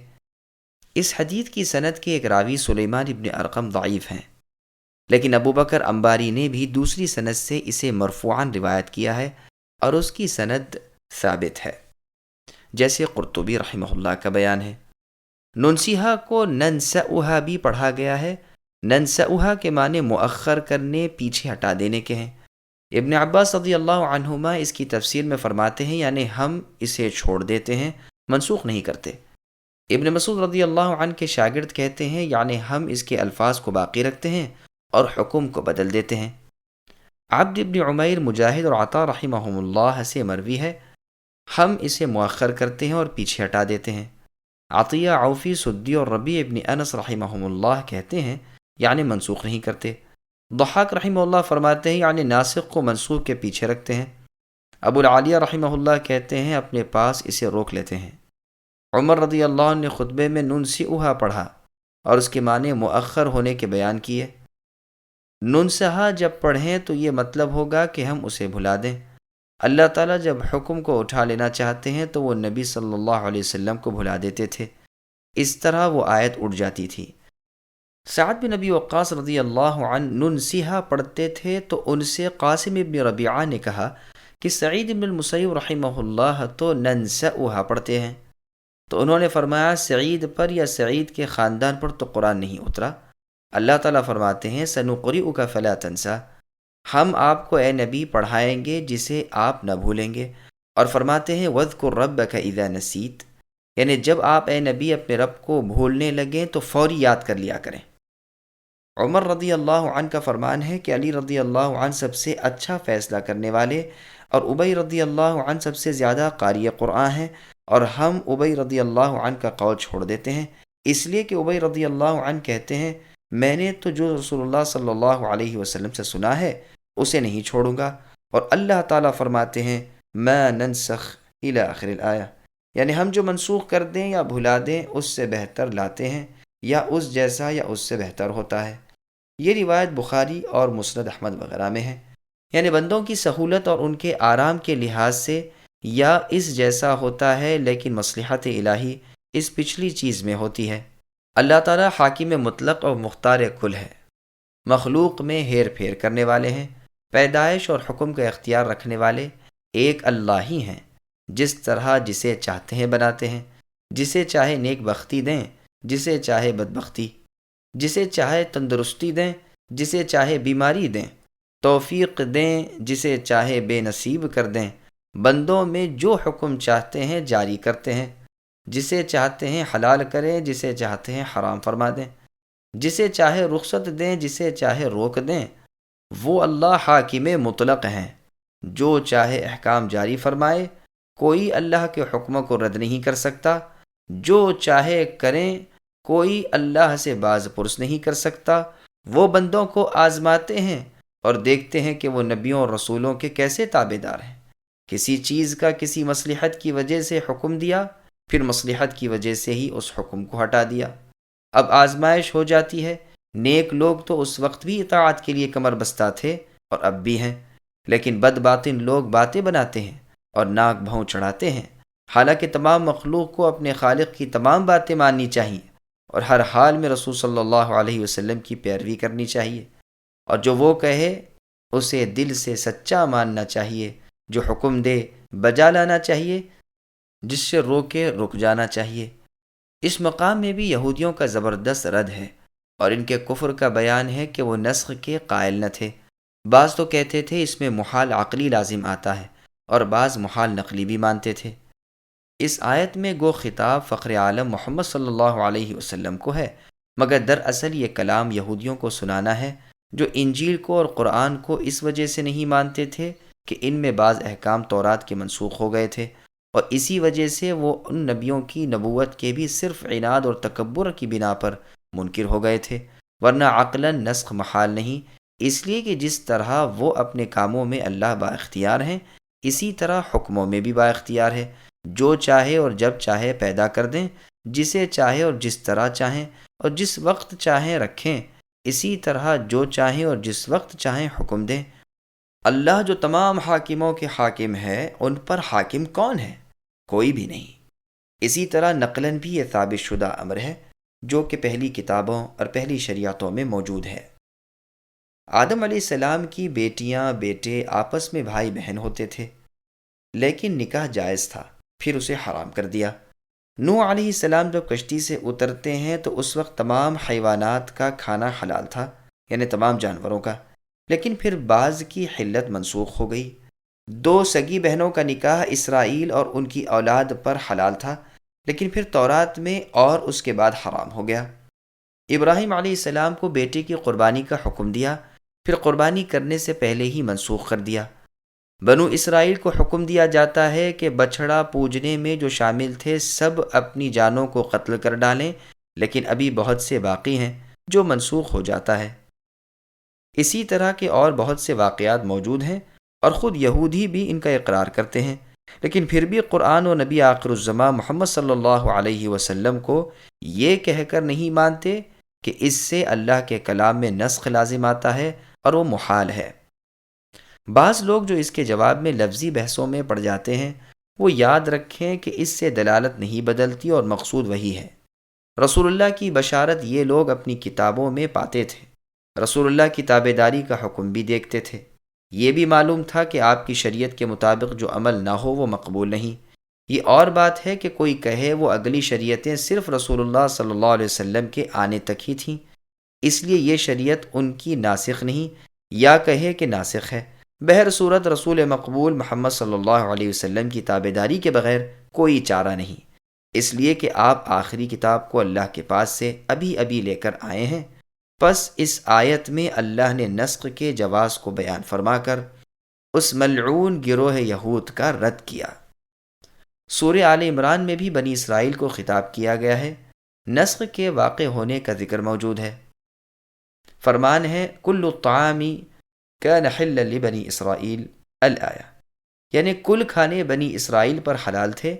اس حدیث کی سند کے ایک راوی سلیمان ابن ارقم ضعیف ہیں، لیکن ابو بکر انباری نے بھی دوسری سند سے اسے مرفوعاً روایت کیا ہے اور اس کی سند ثابت ہے، جیسے قرطبی رحمہ اللہ کا بیان ہے۔ ننسیہا کو ننسعہا بھی پڑھا گیا ہے۔ ننسعہا کے معنی مؤخر کرنے، پیچھے ہٹا دینے کے ہیں۔ ابن عباس رضی اللہ عنہما اس کی تفسیر میں فرماتے ہیں یعنی ہم اسے چھوڑ دیتے ہیں، منسوخ نہیں کرتے۔ ابن مسعود رضی اللہ عنہ کے شاگرد کہتے ہیں یعنی ہم اس کے الفاظ کو باقی رکھتے ہیں اور حکم کو بدل دیتے ہیں۔ عبد ابن عمیر، مجاہد اور عطا رحمہم اللہ سے مروی ہے، ہم اسے مؤخر کرتے ہیں اور پیچھے ہٹا دیتے ہیں۔ عطیہ، عوفی، سدی اور ربیع ابن انس رحمہم اللہ کہتے ہیں یعنی منسوخ نہیں کرتے۔ ضحاک رحمہ اللہ فرماتے ہیں یعنی ناسخ کو منسوخ کے پیچھے رکھتے ہیں۔ ابو العالیہ رحمہ اللہ کہتے ہیں اپنے پاس اسے روک لیتے ہیں۔ عمر رضی اللہ عنہ نے خطبے میں ننسئہا پڑھا اور اس کے معنی مؤخر ہونے کے بیان کیے۔ ننسہا جب پڑھیں تو یہ مطلب ہوگا کہ ہم اسے بھلا دیں۔ اللہ تعالیٰ جب حکم کو اٹھا لینا چاہتے ہیں تو وہ نبی صلی اللہ علیہ وسلم کو بھلا دیتے تھے، اس طرح وہ آیت اٹھ جاتی تھی۔ سعد بن ابی وقاص رضی اللہ عنہ ننسیہا پڑھتے تھے تو ان سے قاسم ابن ربیعہ نے کہا کہ سعید بن المسیب رحمہ اللہ تو ننسئہا پڑھتے ہیں، تو انہوں نے فرمایا سعید پر یا سعید کے خاندان پر تو قرآن نہیں اترا۔ اللہ تعالیٰ فرماتے ہیں سنقرئک فلا تنسیٰ، ہم آپ کو اے نبی پڑھائیں گے جسے آپ نہ بھولیں گے، اور فرماتے ہیں وَاذْكُرْ رَبَّكَ اِذَا نَسِيتَ، یعنی جب آپ اے نبی اپنے رب کو بھولنے لگیں تو فوری یاد کر لیا کریں۔ عمر رضی اللہ عنہ کا فرمان ہے کہ علی رضی اللہ عنہ سب سے اچھا فیصلہ کرنے والے اور ابی رضی اللہ عنہ سب سے زیادہ قاری قرآن ہیں، اور ہم ابی رضی اللہ عنہ کا قول چھوڑ دیتے ہیں، اس لیے کہ ابی رضی اللہ عنہ کہتے ہیں میں نے تو جو رسول اللہ صلی اللہ علیہ وسلم سے سنا ہے اسے نہیں چھوڑوں گا، اور اللہ تعالیٰ فرماتے ہیں ما ننسخ الی آخر الآیہ، یعنی ہم جو منسوخ کر دیں یا بھلا دیں اس سے بہتر لاتے ہیں، یا اس جیسا یا اس سے بہتر ہوتا ہے۔ یہ روایت بخاری اور مسند احمد وغیرہ میں ہے، یعنی بندوں کی سہولت اور ان کے آرام کے لحاظ سے یا اس جیسا ہوتا ہے، لیکن مصلحت الہی اس پچھلی چیز میں ہوتی ہے۔ اللہ تعالیٰ حاکم مطلق اور مختار کل ہے، مخلوق میں ہیر پھیر کرنے والے ہیں، پیدائش اور حکم کا اختیار رکھنے والے ایک اللہ ہی ہیں، جس طرح جسے چاہتے ہیں بناتے ہیں، جسے چاہے نیک بختی دیں، جسے چاہے بدبختی، جسے چاہے تندرستی دیں، جسے چاہے بیماری دیں، توفیق دیں، جسے چاہے بے نصیب کر دیں، بندوں میں جو حکم چاہتے ہیں جاری کرتے ہیں، جسے چاہتے ہیں حلال کریں، جسے چاہتے ہیں حرام فرما دیں، جسے چاہے رخصت دیں، جسے چاہے روک دیں۔ وہ اللہ حاکم مطلق ہیں، جو چاہے احکام جاری فرمائے، کوئی اللہ کے حکموں کو رد نہیں کر سکتا، جو چاہے کریں، کوئی اللہ سے باز پرس نہیں کر سکتا۔ وہ بندوں کو آزماتے ہیں اور دیکھتے ہیں کہ وہ نبیوں اور رسولوں کے کیسے تابع دار ہیں۔ کسی چیز کا کسی مصلحت کی وجہ سے حکم دیا، پھر مصلحت کی وجہ سے ہی اس حکم کو ہٹا دیا۔ اب آزمائش ہو جاتی ہے۔ نیک لوگ تو اس وقت بھی اطاعت کے لیے کمر بستہ تھے اور اب بھی ہیں، لیکن بد باطن لوگ باتیں بناتے ہیں اور ناک بھوں چڑھاتے ہیں، حالانکہ تمام مخلوق کو اپنے خالق کی تمام باتیں ماننی چاہیے اور ہر حال میں رسول صلی اللہ علیہ وسلم کی پیروی کرنی چاہیے، اور جو وہ کہے اسے دل سے سچا ماننا چاہیے، جو حکم دے بجا لانا چاہیے، جس سے روکے رک جانا چاہیے۔ اس مقام میں بھی یہودیوں کا زبردست رد ہے، اور ان کے کفر کا بیان ہے کہ وہ نسخ کے قائل نہ تھے۔ بعض تو کہتے تھے اس میں محال عقلی لازم آتا ہے، اور بعض محال نقلی بھی مانتے تھے۔ اس آیت میں گو خطاب فخر عالم محمد صلی اللہ علیہ وسلم کو ہے، مگر دراصل یہ کلام یہودیوں کو سنانا ہے، جو انجیل کو اور قرآن کو اس وجہ سے نہیں مانتے تھے کہ ان میں بعض احکام تورات کے منسوخ ہو گئے تھے، اور اسی وجہ سے وہ ان نبیوں کی نبوت کے بھی صرف عناد اور تکبر کی بنا پر منکر ہو گئے تھے، ورنہ عقلاً نسخ محال نہیں، اس لیے کہ جس طرح وہ اپنے کاموں میں اللہ با اختیار ہیں، اسی طرح حکموں میں بھی با اختیار ہے، جو چاہے اور جب چاہے پیدا کر دیں، جسے چاہے اور جس طرح چاہیں اور جس وقت چاہیں رکھیں، اسی طرح جو چاہیں اور جس وقت چاہیں حکم دیں۔ اللہ جو تمام حاکموں کے حاکم ہے، ان پر حاکم کون ہے؟ کوئی بھی نہیں۔ اسی طرح نقلاً بھی یہ ثابت شدہ امر ہے جو کہ پہلی کتابوں اور پہلی شریعتوں میں موجود ہے۔ آدم علیہ السلام کی بیٹیاں بیٹے آپس میں بھائی بہن ہوتے تھے، لیکن نکاح جائز تھا، پھر اسے حرام کر دیا۔ نوح علیہ السلام جب کشتی سے اترتے ہیں تو اس وقت تمام حیوانات کا کھانا حلال تھا، یعنی تمام جانوروں کا، لیکن پھر بعض کی حلت منسوخ ہو گئی۔ 2 سگی بہنوں کا نکاح اسرائیل اور ان کی اولاد پر حلال تھا، لیکن پھر تورات میں اور اس کے بعد حرام ہو گیا۔ ابراہیم علیہ السلام کو بیٹے کی قربانی کا حکم دیا، پھر قربانی کرنے سے پہلے ہی منسوخ کر دیا۔ بنو اسرائیل کو حکم دیا جاتا ہے کہ بچھڑا پوجنے میں جو شامل تھے سب اپنی جانوں کو قتل کر ڈالیں، لیکن ابھی بہت سے باقی ہیں جو منسوخ ہو جاتا ہے۔ اسی طرح کے اور بہت سے واقعات موجود ہیں، اور خود یہودی بھی ان کا اقرار کرتے ہیں، لیکن پھر بھی قرآن و نبی آخر الزماں محمد صلی اللہ علیہ وسلم کو یہ کہہ کر نہیں مانتے کہ اس سے اللہ کے کلام میں نسخ لازم آتا ہے اور وہ محال ہے۔ بعض لوگ جو اس کے جواب میں لفظی بحثوں میں پڑ جاتے ہیں، وہ یاد رکھیں کہ اس سے دلالت نہیں بدلتی اور مقصود وہی ہے۔ رسول اللہ کی بشارت یہ لوگ اپنی کتابوں میں پاتے تھے، رسول اللہ کی تابع داری کا حکم بھی دیکھتے تھے، یہ بھی معلوم تھا کہ آپ کی شریعت کے مطابق جو عمل نہ ہو وہ مقبول نہیں۔ یہ اور بات ہے کہ کوئی کہے وہ اگلی شریعتیں صرف رسول اللہ صلی اللہ علیہ وسلم کے آنے تک ہی تھیں، اس لیے یہ شریعت ان کی ناسخ نہیں، یا کہے کہ ناسخ ہے۔ بہر صورت رسول مقبول محمد صلی اللہ علیہ وسلم کی تابع داری کے بغیر کوئی چارہ نہیں، اس لیے کہ آپ آخری کتاب کو اللہ کے پاس سے ابھی ابھی لے کر آئے ہیں۔ پس اس آیت میں اللہ نے نسخ کے جواز کو بیان فرما کر اس ملعون گروہ یہود کا رد کیا۔ سورہ آل عمران میں بھی بنی اسرائیل کو خطاب کیا گیا ہے۔ نسخ کے واقع ہونے کا ذکر موجود ہے۔ فرمان ہے کل الطعام کان حلا لبنی اسرائیل الآیہ، یعنی کل کھانے بنی اسرائیل پر حلال تھے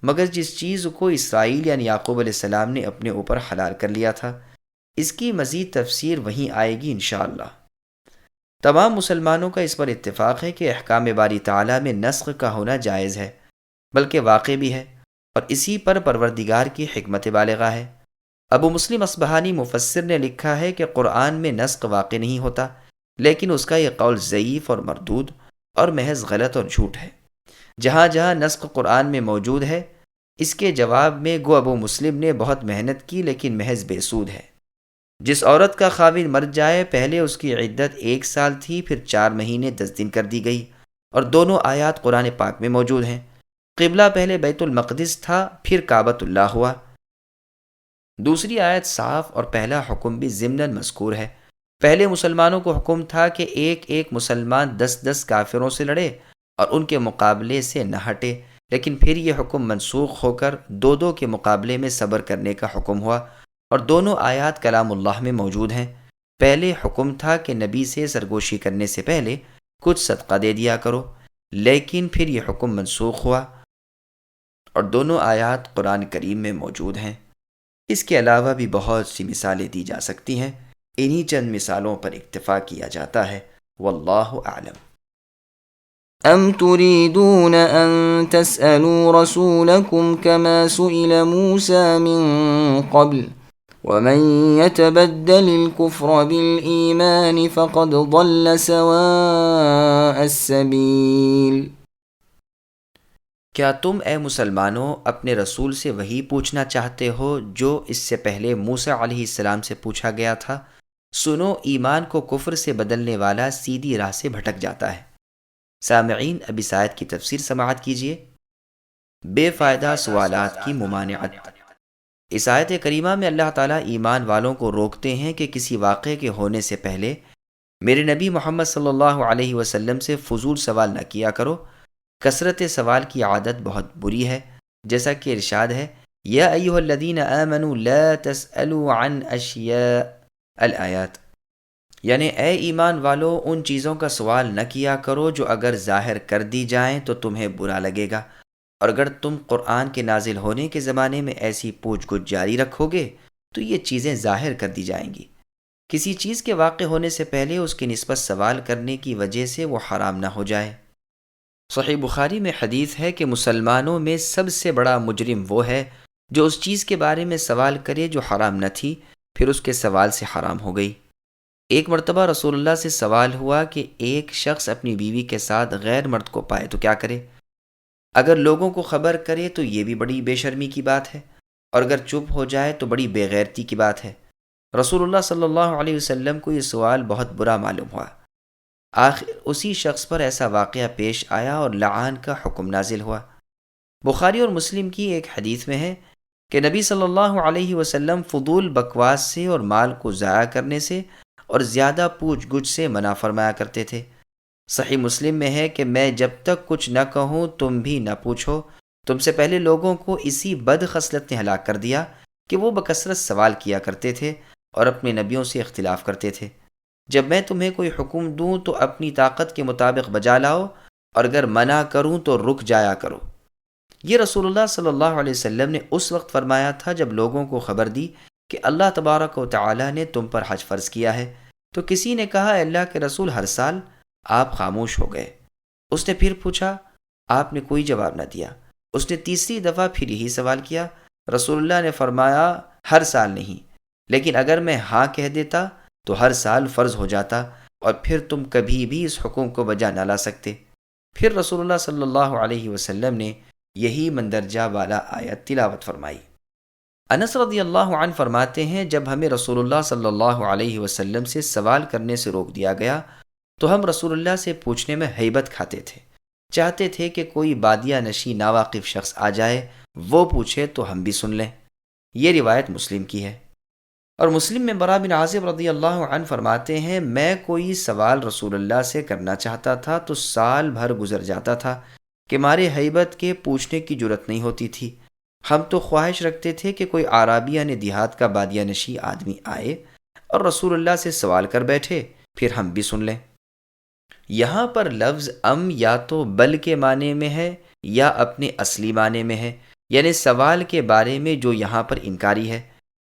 مگر جس چیز کو اسرائیل یعنی یعقوب علیہ السلام نے اپنے اوپر حلال کر لیا تھا۔ اس کی مزید تفسیر وہیں آئے گی انشاءاللہ۔ تمام مسلمانوں کا اس پر اتفاق ہے کہ احکام باری تعالیٰ میں نسخ کا ہونا جائز ہے، بلکہ واقع بھی ہے، اور اسی پر پروردگار کی حکمت بالغہ ہے۔ ابو مسلم اصبہانی مفسر نے لکھا ہے کہ قرآن میں نسخ واقع نہیں ہوتا، لیکن اس کا یہ قول ضعیف اور مردود اور محض غلط اور جھوٹ ہے۔ جہاں جہاں نسخ قرآن میں موجود ہے، اس کے جواب میں گو ابو مسلم نے بہت محنت کی لیکن محض بے سود ہے۔ جس عورت کا خاوند مر جائے، پہلے اس کی عدت 1 سال تھی، پھر 4 مہینے 10 دن کر دی گئی، اور دونوں آیات قرآن پاک میں موجود ہیں۔ قبلہ پہلے بیت المقدس تھا، پھر کعبۃ اللہ ہوا۔ دوسری آیت صاف اور پہلا حکم بھی ضمناً مذکور ہے۔ پہلے مسلمانوں کو حکم تھا کہ ایک ایک مسلمان 10 کافروں سے لڑے اور ان کے مقابلے سے نہ ہٹے، لیکن پھر یہ حکم منسوخ ہو کر 2 کے مقابلے میں صبر کرنے کا حکم ہوا، اور دونوں آیات کلام اللہ میں موجود ہیں۔ پہلے حکم تھا کہ نبی سے سرگوشی کرنے سے پہلے کچھ صدقہ دے دیا کرو، لیکن پھر یہ حکم منسوخ ہوا، اور دونوں آیات قرآن کریم میں موجود ہیں۔ اس کے علاوہ بھی بہت سی مثالیں دی جا سکتی ہیں، انہی چند مثالوں پر اکتفا کیا جاتا ہے۔ واللہ اعلم۔ أم تريدون أن تسألوا رسولكم كما سئل موسى من قبل ومن يتبدل الكفر بالإيمان فقد ضل سواء السبيل۔ کیا تم اے مسلمانوں اپنے رسول سے وہی پوچھنا چاہتے ہو جو اس سے پہلے موسیٰ علیہ السلام سے پوچھا گیا تھا؟ سنو، ایمان کو کفر سے بدلنے والا سیدھی راہ سے بھٹک جاتا ہے۔ سامعین، اب اس آیت کی تفسیر سماعت کیجیے۔ بے فائدہ سوالات کی ممانعت۔ اس آیت کریمہ میں اللہ تعالیٰ ایمان والوں کو روکتے ہیں کہ کسی واقعے کے ہونے سے پہلے میرے نبی محمد صلی اللہ علیہ وسلم سے فضول سوال نہ کیا کرو۔ کثرت سوال کی عادت بہت بری ہے، جیسا کہ ارشاد ہے یا ایھا الذین آمنوا لا تسألوا عن اشیاء الآیات، یعنی اے ایمان والو ان چیزوں کا سوال نہ کیا کرو جو اگر ظاہر کر دی جائیں تو تمہیں برا لگے گا، اور اگر تم قرآن کے نازل ہونے کے زمانے میں ایسی پوچھ گچھ جاری رکھو گے تو یہ چیزیں ظاہر کر دی جائیں گی۔ کسی چیز کے واقع ہونے سے پہلے اس کی نسبت سوال کرنے کی وجہ سے وہ حرام نہ ہو جائے۔ صحیح بخاری میں حدیث ہے کہ مسلمانوں میں سب سے بڑا مجرم وہ ہے جو اس چیز کے بارے میں سوال کرے جو حرام نہ تھی، پھر اس کے سوال سے حرام ہو گئی۔ ایک مرتبہ رسول اللہ سے سوال ہوا کہ ایک شخص اپنی بیوی کے ساتھ غیر مرد کو پائے تو کیا کرے؟ اگر لوگوں کو خبر کرے تو یہ بھی بڑی بے شرمی کی بات ہے، اور اگر چپ ہو جائے تو بڑی بے غیرتی کی بات ہے۔ رسول اللہ صلی اللہ علیہ وسلم کو یہ سوال بہت برا معلوم ہوا۔ آخر اسی شخص پر ایسا واقعہ پیش آیا اور لعان کا حکم نازل ہوا۔ بخاری اور مسلم کی ایک حدیث میں ہے کہ نبی صلی اللہ علیہ وسلم فضول بکواس سے اور مال کو ضائع کرنے سے اور زیادہ پوچھ گچھ سے منع فرمایا کرتے تھے۔ صحیح مسلم میں ہے کہ میں جب تک کچھ نہ کہوں تم بھی نہ پوچھو۔ تم سے پہلے لوگوں کو اسی بد خصلت نے ہلاک کر دیا کہ وہ بکثرت سوال کیا کرتے تھے اور اپنے نبیوں سے اختلاف کرتے تھے۔ جب میں تمہیں کوئی حکم دوں تو اپنی طاقت کے مطابق بجا لاؤ، اور اگر منع کروں تو رک جایا کرو۔ یہ رسول اللہ صلی اللہ علیہ وسلم نے اس وقت فرمایا تھا جب لوگوں کو خبر دی کہ اللہ تبارک و تعالی نے تم پر حج فرض کیا ہے۔ تو کسی نے کہا، اے اللہ کے رسول، ہر سال؟ آپ خاموش ہو گئے۔ اس نے پھر پوچھا، آپ نے کوئی جواب نہ دیا۔ اس نے تیسری دفعہ پھر یہی سوال کیا۔ رسول اللہ نے فرمایا، ہر سال نہیں، لیکن اگر میں ہاں کہہ دیتا تو ہر سال فرض ہو جاتا، اور پھر تم کبھی بھی اس حکم کو بجا نہ لا سکتے۔ پھر رسول اللہ صلی اللہ علیہ وسلم نے یہی مندرجہ والا آیت تلاوت فرمائی۔ انس رضی اللہ عنہ فرماتے ہیں، جب ہمیں رسول اللہ صلی اللہ علیہ وسلم سے سوال کرنے سے روک دیا گیا تو ہم رسول اللہ سے پوچھنے میں ہیبت کھاتے تھے، چاہتے تھے کہ کوئی بادیہ نشی ناواقف شخص آ جائے، وہ پوچھے تو ہم بھی سن لیں۔ یہ روایت مسلم کی ہے۔ اور مسلم میں برا بن عازب رضی اللہ عنہ فرماتے ہیں، میں کوئی سوال رسول اللہ سے کرنا چاہتا تھا تو سال بھر گزر جاتا تھا کہ مارے ہیبت کے پوچھنے کی جرت نہیں ہوتی تھی۔ ہم تو خواہش رکھتے تھے کہ کوئی عرابیہ نے دیہات کا بادیہ نشی آدمی آئے اور رسول اللہ سے سوال کر بیٹھے، پھر ہم بھی سن لیں۔ یہاں پر لفظ ام یا تو بل کے معنی میں ہے یا اپنے اصلی معنی میں ہے، یعنی سوال کے بارے میں جو یہاں پر انکاری ہے۔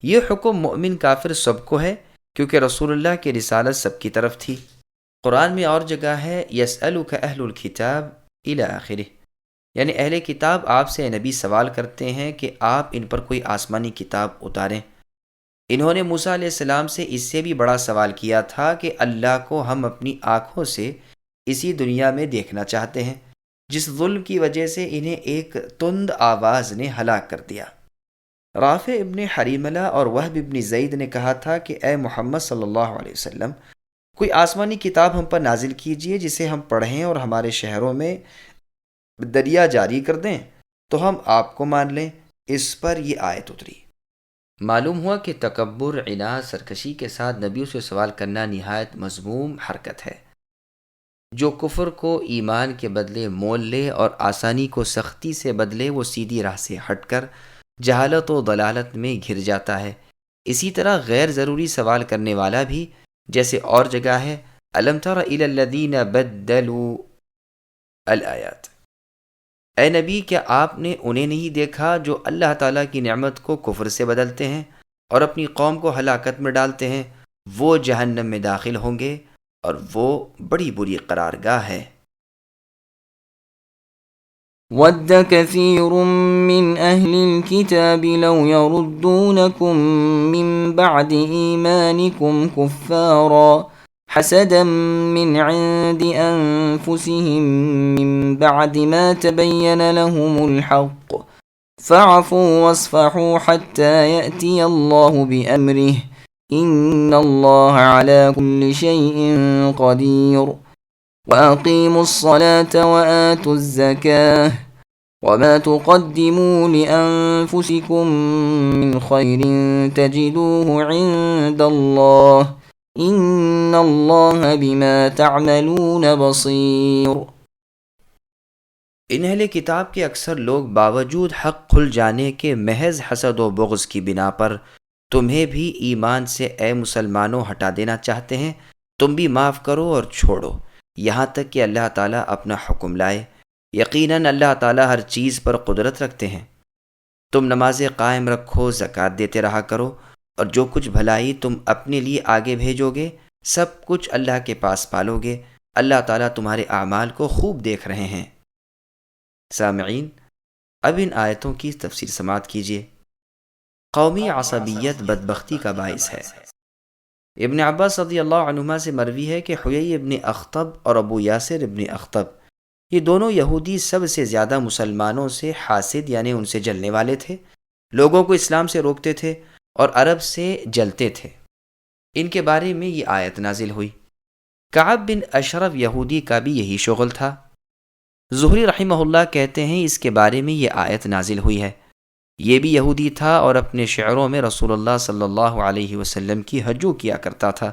یہ حکم مؤمن کافر سب کو ہے، کیونکہ رسول اللہ کی رسالت سب کی طرف تھی۔ قرآن میں اور جگہ ہے، یسألک اہل الکتاب الی آخرہ، یعنی اہل کتاب آپ سے نبی سوال کرتے ہیں کہ آپ ان پر کوئی آسمانی کتاب اتاریں۔ انہوں نے موسیٰ علیہ السلام سے اس سے بھی بڑا سوال کیا تھا کہ اللہ کو ہم اپنی آنکھوں سے اسی دنیا میں دیکھنا چاہتے ہیں، جس ظلم کی وجہ سے انہیں ایک تند آواز نے ہلاک کر دیا۔ رافع ابن حریملہ اور وہب ابن زید نے کہا تھا کہ اے محمد صلی اللہ علیہ وسلم، کوئی آسمانی کتاب ہم پر نازل کیجئے جسے ہم پڑھیں اور ہمارے شہروں میں دریا جاری کر دیں تو ہم آپ کو مان لیں۔ اس پر یہ آیت اتری۔ معلوم ہوا کہ تکبر، عناد، سرکشی کے ساتھ نبیوں سے سوال کرنا نہایت مذموم حرکت ہے۔ جو کفر کو ایمان کے بدلے مول لے اور آسانی کو سختی سے بدلے، وہ سیدھی راہ سے ہٹ کر جہالت و ضلالت میں گھر جاتا ہے۔ اسی طرح غیر ضروری سوال کرنے والا بھی، جیسے اور جگہ ہے، الم تر الی الذین بدلوا الآیات، اے نبی کیا آپ نے انہیں نہیں دیکھا جو اللہ تعالیٰ کی نعمت کو کفر سے بدلتے ہیں اور اپنی قوم کو ہلاکت میں ڈالتے ہیں؟ وہ جہنم میں داخل ہوں گے اور وہ بڑی بری قرارگاہ ہے۔ ود كثير من أهل الكتاب لو يردونكم من بعد إيمانكم كفارا حسدا من عند أنفسهم من بعد ما تبين لهم الحق فاعفوا واصفحوا حتى يأتي الله بأمره إن الله على كل شيء قدير وأقيموا الصلاة وآتوا الزكاة وما تقدموا لأنفسكم من خير تجدوه عند الله إن الله بما تعملون بصير۔ ان اہل کتاب کے اکثر لوگ باوجود حق کھل جانے کے محض حسد و بغض کی بنا پر تمہیں بھی ایمان سے اے مسلمانوں ہٹا دینا چاہتے ہیں۔ تم بھی معاف کرو اور چھوڑو یہاں تک کہ اللہ تعالیٰ اپنا حکم لائے۔ یقیناً اللہ تعالیٰ ہر چیز پر قدرت رکھتے ہیں۔ تم نمازیں قائم رکھو، زکوٰۃ دیتے رہا کرو، اور جو کچھ بھلائی تم اپنے لیے آگے بھیجو گے سب کچھ اللہ کے پاس پالو گے۔ اللہ تعالیٰ تمہارے اعمال کو خوب دیکھ رہے ہیں۔ سامعین، اب ان آیتوں کی تفسیر سماعت کیجیے۔ قومی عصبیت بدبختی کا باعث ہے۔ ابن عباس رضی اللہ عنہما سے مروی ہے کہ حیی ابن اخطب اور ابو یاسر ابن اخطب، یہ دونوں یہودی سب سے زیادہ مسلمانوں سے حاسد یعنی ان سے جلنے والے تھے، لوگوں کو اسلام سے روکتے تھے اور عرب سے جلتے تھے۔ ان کے بارے میں یہ آیت نازل ہوئی۔ کعب بن اشرف یہودی کا بھی یہی شغل تھا۔ زہری رحمہ اللہ کہتے ہیں اس کے بارے میں یہ آیت نازل ہوئی ہے۔ یہ بھی یہودی تھا اور اپنے شعروں میں رسول اللہ صلی اللہ علیہ وسلم کی ہجو کیا کرتا تھا۔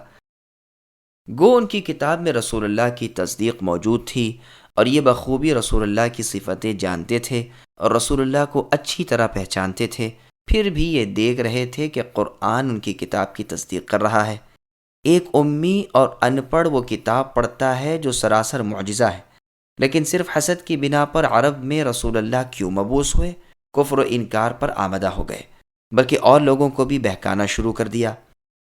گو ان کی کتاب میں رسول اللہ کی تصدیق موجود تھی اور یہ بخوبی رسول اللہ کی صفتیں جانتے تھے اور رسول اللہ کو اچھی طرح پہچانتے تھے، پھر بھی یہ دیکھ رہے تھے کہ قرآن ان کی کتاب کی تصدیق کر رہا ہے۔ ایک امی اور ان پڑھ وہ کتاب پڑھتا ہے جو سراسر معجزہ ہے، لیکن صرف حسد کی بنا پر عرب میں رسول اللہ کیوں مبعوث ہوئے؟ کفر و انکار پر آمدہ ہو گئے، بلکہ اور لوگوں کو بھی بہکانا شروع کر دیا۔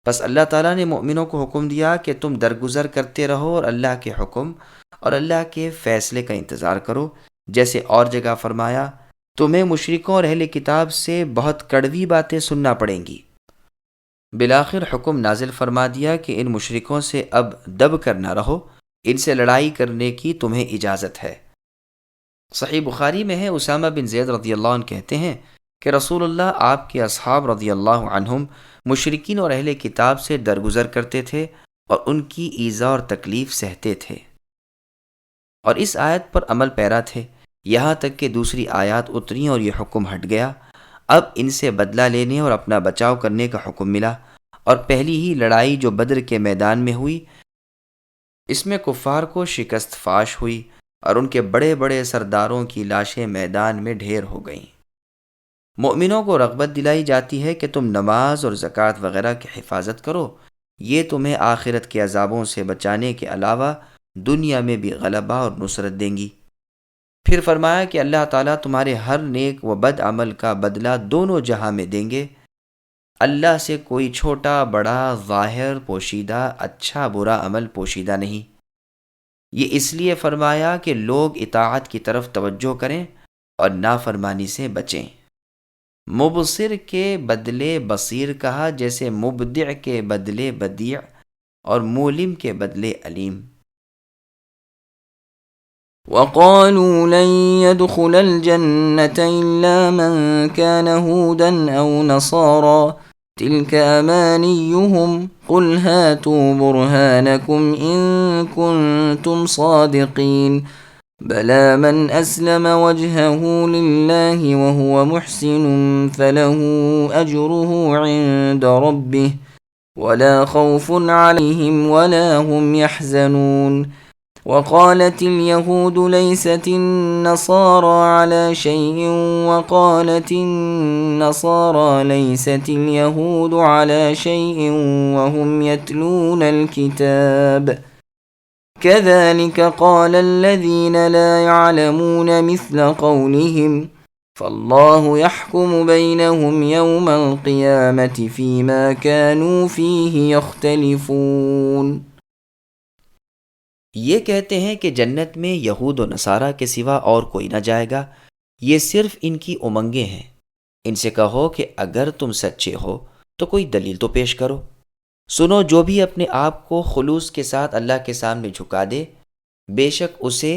بس اللہ تعالیٰ نے مومنوں کو حکم دیا کہ تم درگزر کرتے رہو اور اللہ کے حکم اور اللہ کے فیصلے کا انتظار کرو، جیسے اور جگہ فرمایا، تمہیں مشرکوں اور اہل کتاب سے بہت کڑوی باتیں سننا پڑیں گی۔ بالآخر حکم نازل فرما دیا کہ ان مشرکوں سے اب دب کر نہ رہو، ان سے لڑائی کرنے کی تمہیں اجازت ہے۔ صحیح بخاری میں ہے، اسامہ بن زید رضی اللہ عنہ کہتے ہیں کہ رسول اللہ آپ کے اصحاب رضی اللہ عنہم مشرکین اور اہل کتاب سے درگزر کرتے تھے اور ان کی ایذا اور تکلیف سہتے تھے، اور اس آیت پر عمل پیرا تھے، یہاں تک کہ دوسری آیات اتریں اور یہ حکم ہٹ گیا۔ اب ان سے بدلہ لینے اور اپنا بچاؤ کرنے کا حکم ملا، اور پہلی ہی لڑائی جو بدر کے میدان میں ہوئی، اس میں کفار کو شکست فاش ہوئی اور ان کے بڑے بڑے سرداروں کی لاشیں میدان میں ڈھیر ہو گئیں۔ مومنوں کو رغبت دلائی جاتی ہے کہ تم نماز اور زکوٰۃ وغیرہ کی حفاظت کرو، یہ تمہیں آخرت کے عذابوں سے بچانے کے علاوہ دنیا میں بھی غلبہ اور نصرت دیں گی۔ پھر فرمایا کہ اللہ تعالیٰ تمہارے ہر نیک و بد عمل کا بدلہ دونوں جہاں میں دیں گے۔ اللہ سے کوئی چھوٹا بڑا، ظاہر پوشیدہ، اچھا برا عمل پوشیدہ نہیں۔ یہ اس لیے فرمایا کہ لوگ اطاعت کی طرف توجہ کریں اور نافرمانی سے بچیں۔ مبصر کے بدلے بصیر کہا، جیسے مبدع کے بدلے بدیع اور مولم کے بدلے علیم۔ وقالوا لن يدخل الجنة إلا من كان هودا أو نصارى تلك أمانيهم قل هاتوا برهانكم إن كنتم صادقين بلى من أسلم وجهه لله وهو محسن فله أجره عند ربه ولا خوف عليهم ولا هم يحزنون وقالت اليهود ليست النصارى على شيء وقالت النصارى ليست اليهود على شيء وهم يتلون الكتاب كذلك قال الذين لا يعلمون مثل قولهم فالله يحكم بينهم يوم القيامة فيما كانوا فيه يختلفون۔ یہ کہتے ہیں کہ جنت میں یہود و نصارہ کے سوا اور کوئی نہ جائے گا، یہ صرف ان کی امنگیں ہیں۔ ان سے کہو کہ اگر تم سچے ہو تو کوئی دلیل تو پیش کرو۔ سنو، جو بھی اپنے آپ کو خلوص کے ساتھ اللہ کے سامنے جھکا دے، بے شک اسے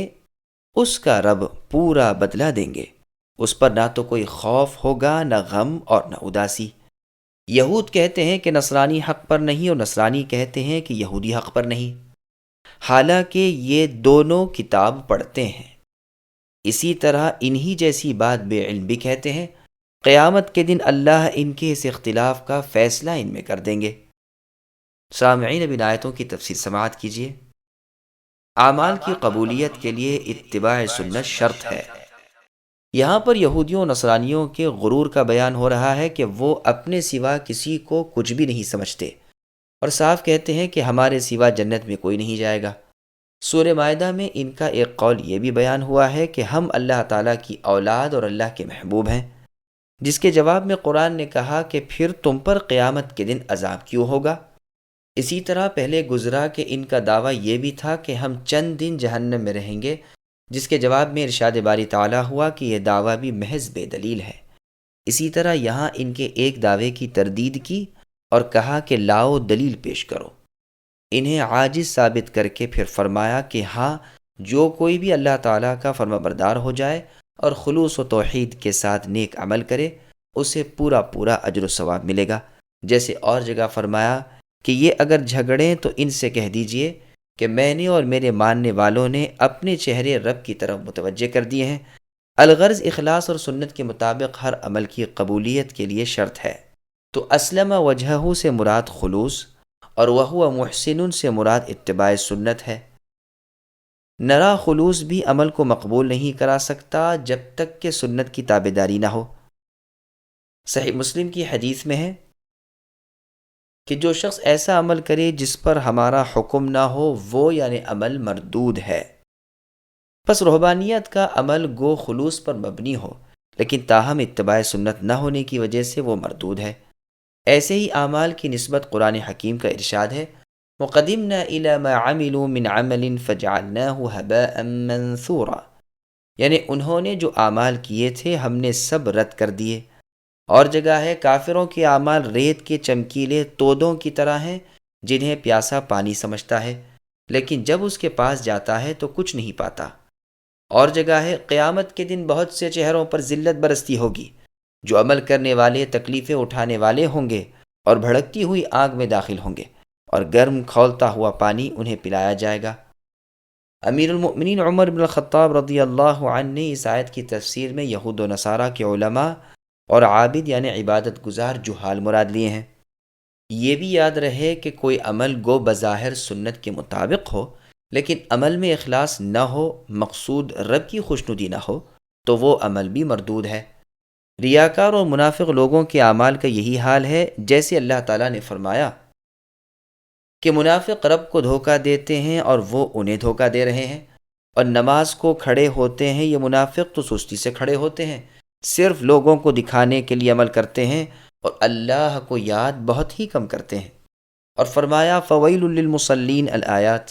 اس کا رب پورا بدلہ دیں گے۔ اس پر نہ تو کوئی خوف ہوگا، نہ غم اور نہ اداسی۔ یہود کہتے ہیں کہ نصرانی حق پر نہیں، اور نصرانی کہتے ہیں کہ یہودی حق پر نہیں، حالانکہ یہ دونوں کتاب پڑھتے ہیں۔ اسی طرح انہی جیسی بات بے علم بھی کہتے ہیں۔ قیامت کے دن اللہ ان کے اس اختلاف کا فیصلہ ان میں کر دیں گے۔ سامعین، اب ان آیتوں کی تفسیر سماعت کیجیے۔ اعمال کی قبولیت کے لیے اتباع سنت شرط ہے۔ یہاں پر یہودیوں اور نصرانیوں کے غرور کا بیان ہو رہا ہے کہ وہ اپنے سوا کسی کو کچھ بھی نہیں سمجھتے، اور صاف کہتے ہیں کہ ہمارے سوا جنت میں کوئی نہیں جائے گا۔ سورہ مائدہ میں ان کا ایک قول یہ بھی بیان ہوا ہے کہ ہم اللہ تعالیٰ کی اولاد اور اللہ کے محبوب ہیں، جس کے جواب میں قرآن نے کہا کہ پھر تم پر قیامت کے دن عذاب کیوں ہوگا۔ اسی طرح پہلے گزرا کہ ان کا دعویٰ یہ بھی تھا کہ ہم چند دن جہنم میں رہیں گے جس کے جواب میں ارشاد باری تعالیٰ ہوا کہ یہ دعویٰ بھی محض بے دلیل ہے۔ اسی طرح یہاں ان کے ایک دعوے کی تردید کی اور کہا کہ لاؤ دلیل پیش کرو۔ انہیں عاجز ثابت کر کے پھر فرمایا کہ ہاں، جو کوئی بھی اللہ تعالیٰ کا فرما بردار ہو جائے اور خلوص و توحید کے ساتھ نیک عمل کرے، اسے پورا پورا اجر و ثواب ملے گا۔ جیسے اور جگہ فرمایا کہ یہ اگر جھگڑیں تو ان سے کہہ دیجئے کہ میں نے اور میرے ماننے والوں نے اپنے چہرے رب کی طرف متوجہ کر دیے ہیں۔ الغرض اخلاص اور سنت کے مطابق ہر عمل کی قبولیت کے لیے شرط ہے۔ تو اسلم وجہہ سے مراد خلوص اور وہو محسن سے مراد اتباع سنت ہے۔ نرا خلوص بھی عمل کو مقبول نہیں کرا سکتا جب تک کہ سنت کی تابعداری نہ ہو۔ صحیح مسلم کی حدیث میں ہے کہ جو شخص ایسا عمل کرے جس پر ہمارا حکم نہ ہو وہ یعنی عمل مردود ہے۔ پس رہبانیت کا عمل گو خلوص پر مبنی ہو لیکن تاہم اتباع سنت نہ ہونے کی وجہ سے وہ مردود ہے۔ ایسے ہی اعمال کی نسبت قرآن حکیم کا ارشاد ہے وَقَدِمْنَا إِلَى مَا عَمِلُوا مِنْ عَمَلٍ فَجَعَلْنَاهُ هَبَاءً مَنْثُورًا، یعنی انہوں نے جو اعمال کیے تھے ہم نے سب رد کر دیے۔ اور جگہ ہے کافروں کے اعمال ریت کے چمکیلے تودوں کی طرح ہیں جنہیں پیاسا پانی سمجھتا ہے لیکن جب اس کے پاس جاتا ہے تو کچھ نہیں پاتا۔ اور جگہ ہے قیامت کے دن بہت سے چہروں پر ذلت برستی ہوگی، جو عمل کرنے والے تکلیفیں اٹھانے والے ہوں گے اور بھڑکتی ہوئی آگ میں داخل ہوں گے اور گرم کھولتا ہوا پانی انہیں پلایا جائے گا۔ امیر المؤمنین عمر بن الخطاب رضی اللہ عنہ نے اس آیت کی تفسیر میں یہود و نصارہ کے علماء اور عابد یعنی عبادت گزار جہال مراد لیے ہیں۔ یہ بھی یاد رہے کہ کوئی عمل گو بظاہر سنت کے مطابق ہو لیکن عمل میں اخلاص نہ ہو، مقصود رب کی خوشنودی نہ ہو، تو وہ عمل بھی مردود ہے۔ ریاکار اور منافق لوگوں کے اعمال کا یہی حال ہے، جیسے اللہ تعالیٰ نے فرمایا کہ منافق رب کو دھوکہ دیتے ہیں اور وہ انہیں دھوکہ دے رہے ہیں، اور نماز کو کھڑے ہوتے ہیں یہ منافق تو سستی سے کھڑے ہوتے ہیں، صرف لوگوں کو دکھانے کے لیے عمل کرتے ہیں اور اللہ کو یاد بہت ہی کم کرتے ہیں۔ اور فرمایا فویل للمصلین الآیات،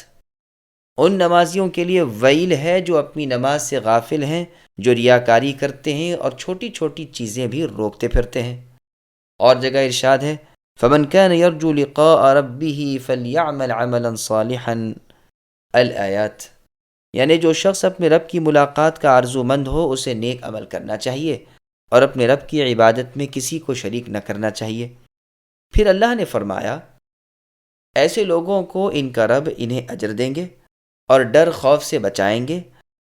ان نمازیوں کے لیے ویل ہے جو اپنی نماز سے غافل ہیں، جو ریاکاری کرتے ہیں اور چھوٹی چھوٹی چیزیں بھی روکتے پھرتے ہیں۔ اور جگہ ارشاد ہے فمن كان يرجو لقاء ربه فليعمل عملا صالحا الآیات، یعنی جو شخص اپنے رب کی ملاقات کا آرزو مند ہو اسے نیک عمل کرنا چاہیے اور اپنے رب کی عبادت میں کسی کو شریک نہ کرنا چاہیے۔ پھر اللہ نے فرمایا ایسے لوگوں کو ان کا رب انہیں اجر دیں گے اور ڈر خوف سے بچائیں گے،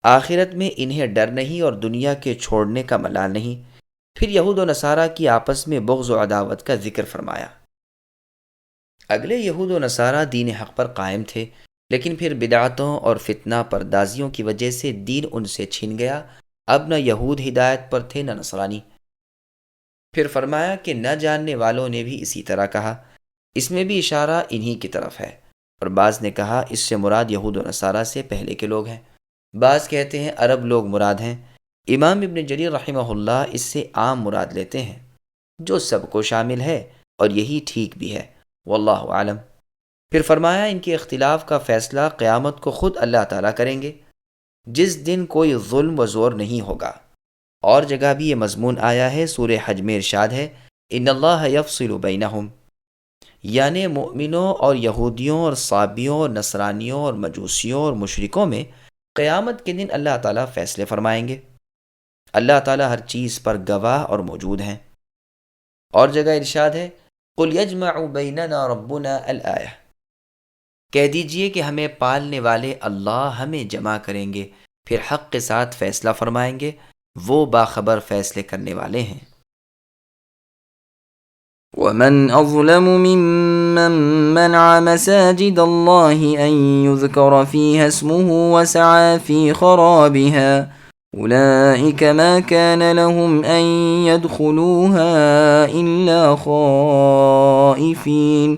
آخرت میں انہیں ڈر نہیں اور دنیا کے چھوڑنے کا ملال نہیں۔ پھر یہود و نصارہ کی آپس میں بغض و عداوت کا ذکر فرمایا۔ اگلے یہود و نصارہ دین حق پر قائم تھے لیکن پھر بدعتوں اور فتنہ پردازیوں کی وجہ سے دین ان سے چھن گیا، اب نہ یہود ہدایت پر تھے نہ نصرانی۔ پھر فرمایا کہ نہ جاننے والوں نے بھی اسی طرح کہا، اس میں بھی اشارہ انہی کی طرف ہے، اور بعض نے کہا اس سے مراد یہود و نصارہ سے پہلے کے لوگ ہیں، بعض کہتے ہیں عرب لوگ مراد ہیں۔ امام ابن جریر رحمہ اللہ اس سے عام مراد لیتے ہیں جو سب کو شامل ہے، اور یہی ٹھیک بھی ہے، واللہ عالم۔ پھر فرمایا ان کے اختلاف کا فیصلہ قیامت کو خود اللہ تعالیٰ کریں گے، جس دن کوئی ظلم و زور نہیں ہوگا۔ اور جگہ بھی یہ مضمون آیا ہے، سورہ حج میں ارشاد ہے ان اللہ یفصل بینہم، یعنی مؤمنوں اور یہودیوں اور صابیوں اور نصرانیوں اور مجوسیوں اور مشرکوں میں قیامت کے دن اللہ تعالیٰ فیصلے فرمائیں گے۔ اللہ تعالیٰ ہر چیز پر گواہ اور موجود ہیں۔ اور جگہ ارشاد ہے قل یجمع بیننا ربنا الآیہ، کہہ دیجئے کہ ہمیں پالنے والے اللہ ہمیں جمع کریں گے، پھر حق کے ساتھ فیصلہ فرمائیں گے، وہ باخبر فیصلے کرنے والے ہیں۔ ومن أظلم ممن منع مساجد الله أن يذكر فيها اسمه وسعى في خرابها أولئك ما كان لهم أن يدخلوها إلا خائفين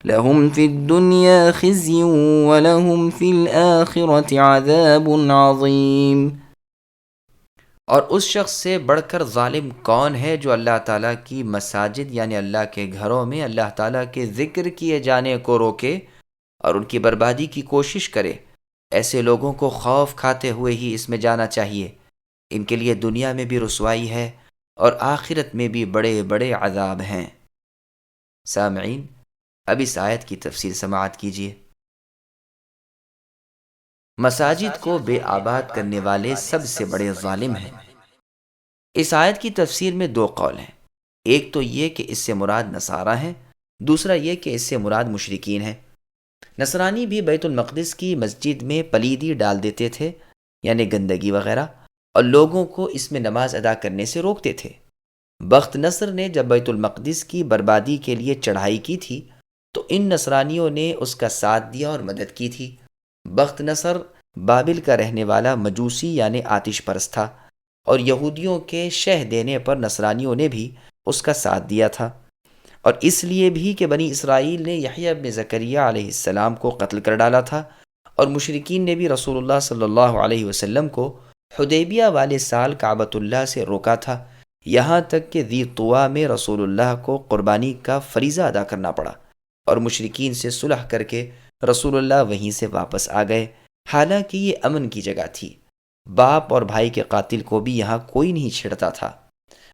لهم في الدنيا خزي ولهم في الآخرة عذاب عظيم۔ اور اس شخص سے بڑھ کر ظالم کون ہے جو اللہ تعالیٰ کی مساجد یعنی اللہ کے گھروں میں اللہ تعالیٰ کے ذکر کیے جانے کو روکے اور ان کی بربادی کی کوشش کرے، ایسے لوگوں کو خوف کھاتے ہوئے ہی اس میں جانا چاہیے، ان کے لیے دنیا میں بھی رسوائی ہے اور آخرت میں بھی بڑے بڑے عذاب ہیں۔ سامعین، اب اس آیت کی تفسیر سماعت کیجیے۔ مساجد کو بے آباد کرنے والے سب سے بڑے ظالم ہیں۔ اس آیت کی تفسیر میں دو قول ہیں، ایک تو یہ کہ اس سے مراد نصارہ ہیں، دوسرا یہ کہ اس سے مراد مشرکین ہیں۔ نصرانی بھی بیت المقدس کی مسجد میں پلیدی ڈال دیتے تھے، یعنی گندگی وغیرہ، اور لوگوں کو اس میں نماز ادا کرنے سے روکتے تھے۔ بخت نصر نے جب بیت المقدس کی بربادی کے لیے چڑھائی کی تھی تو ان نصرانیوں نے اس کا ساتھ دیا اور مدد کی تھی۔ بخت نصر بابل کا رہنے والا مجوسی یعنی آتش پرست تھا، اور یہودیوں کے شہ دینے پر نصرانیوں نے بھی اس کا ساتھ دیا تھا، اور اس لیے بھی کہ بنی اسرائیل نے یحییٰ ابن زکریہ علیہ السلام کو قتل کر ڈالا تھا، اور مشرکین نے بھی رسول اللہ صلی اللہ علیہ وسلم کو حدیبیہ والے سال کعبۃ اللہ سے روکا تھا، یہاں تک کہ ذی طویٰ میں رسول اللہ کو قربانی کا فریضہ ادا کرنا پڑا، اور مشرکین سے صلح کر کے رسول اللہ وہیں سے واپس آ گئے، حالانکہ یہ امن کی جگہ تھی۔ باپ اور بھائی کے قاتل کو بھی یہاں کوئی نہیں چھیڑتا تھا،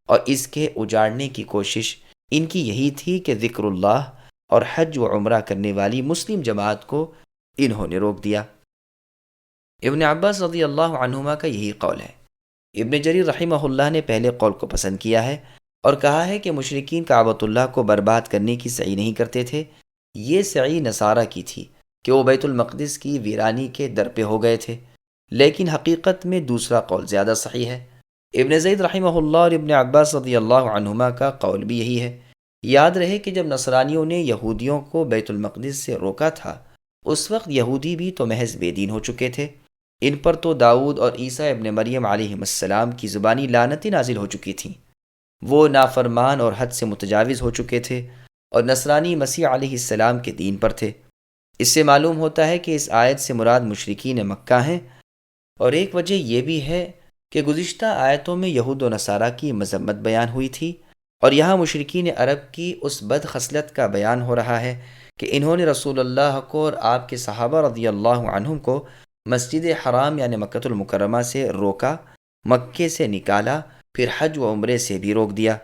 اور اس کے اجاڑنے کی کوشش ان کی یہی تھی کہ ذکر اللہ اور حج و عمرہ کرنے والی مسلم جماعت کو انہوں نے روک دیا۔ ابن عباس رضی اللہ عنہما کا یہی قول ہے۔ ابن جریر رحمہ اللہ نے پہلے قول کو پسند کیا ہے اور کہا ہے کہ مشرکین کعبۃ اللہ کو برباد کرنے کی سعی نہیں کرتے تھے، یہ سعی نصارہ کی تھی کہ وہ بیت المقدس کی ویرانی کے در پہ ہو گئے تھے، لیکن حقیقت میں دوسرا قول زیادہ صحیح ہے۔ ابن زید رحمہ اللہ اور ابن عباس رضی اللہ عنہما کا قول بھی یہی ہے۔ یاد رہے کہ جب نصرانیوں نے یہودیوں کو بیت المقدس سے روکا تھا، اس وقت یہودی بھی تو محض بے دین ہو چکے تھے، ان پر تو داؤد اور عیسیٰ ابن مریم علیہ السلام کی زبانی لعنتیں نازل ہو چکی تھیں، وہ نافرمان اور حد سے متجاوز ہو چکے تھے، اور نصرانی مسیح علیہ السلام کے دین پر تھے۔ اس سے معلوم ہوتا ہے کہ اس آیت سے مراد مشرکین مکہ ہیں، اور ایک وجہ یہ بھی ہے کہ گزشتہ آیتوں میں یہود و نصارہ کی مذمت بیان ہوئی تھی، اور یہاں مشرکین عرب کی اس بد خصلت کا بیان ہو رہا ہے کہ انہوں نے رسول اللہ کو اور آپ کے صحابہ رضی اللہ عنہم کو مسجد حرام یعنی مکۃ المکرمہ سے روکا، مکے سے نکالا، پھر حج و عمرے سے بھی روک دیا۔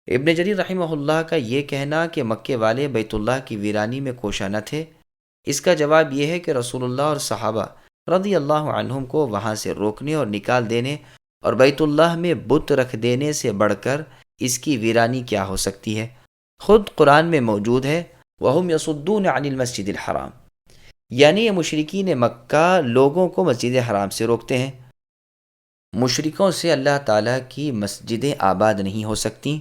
ابن جریر رحمہ اللہ کا یہ کہنا کہ مکے والے بیت اللہ کی ویرانی میں کوشاں نہ تھے، اس کا جواب یہ ہے کہ رسول اللہ اور صحابہ رضی اللہ عنہم کو وہاں سے روکنے اور نکال دینے اور بیت اللہ میں بت رکھ دینے سے بڑھ کر اس کی ویرانی کیا ہو سکتی ہے؟ خود قرآن میں موجود ہے وَهُمْ يَصُدُّونَ عَنِ الْمَسْجِدِ الْحَرَامِ، یعنی یہ مشرکین مکہ لوگوں کو مسجد حرام سے روکتے ہیں۔ مشرکوں سے اللہ تعالیٰ کی مسجدیں آباد نہیں ہو سکتی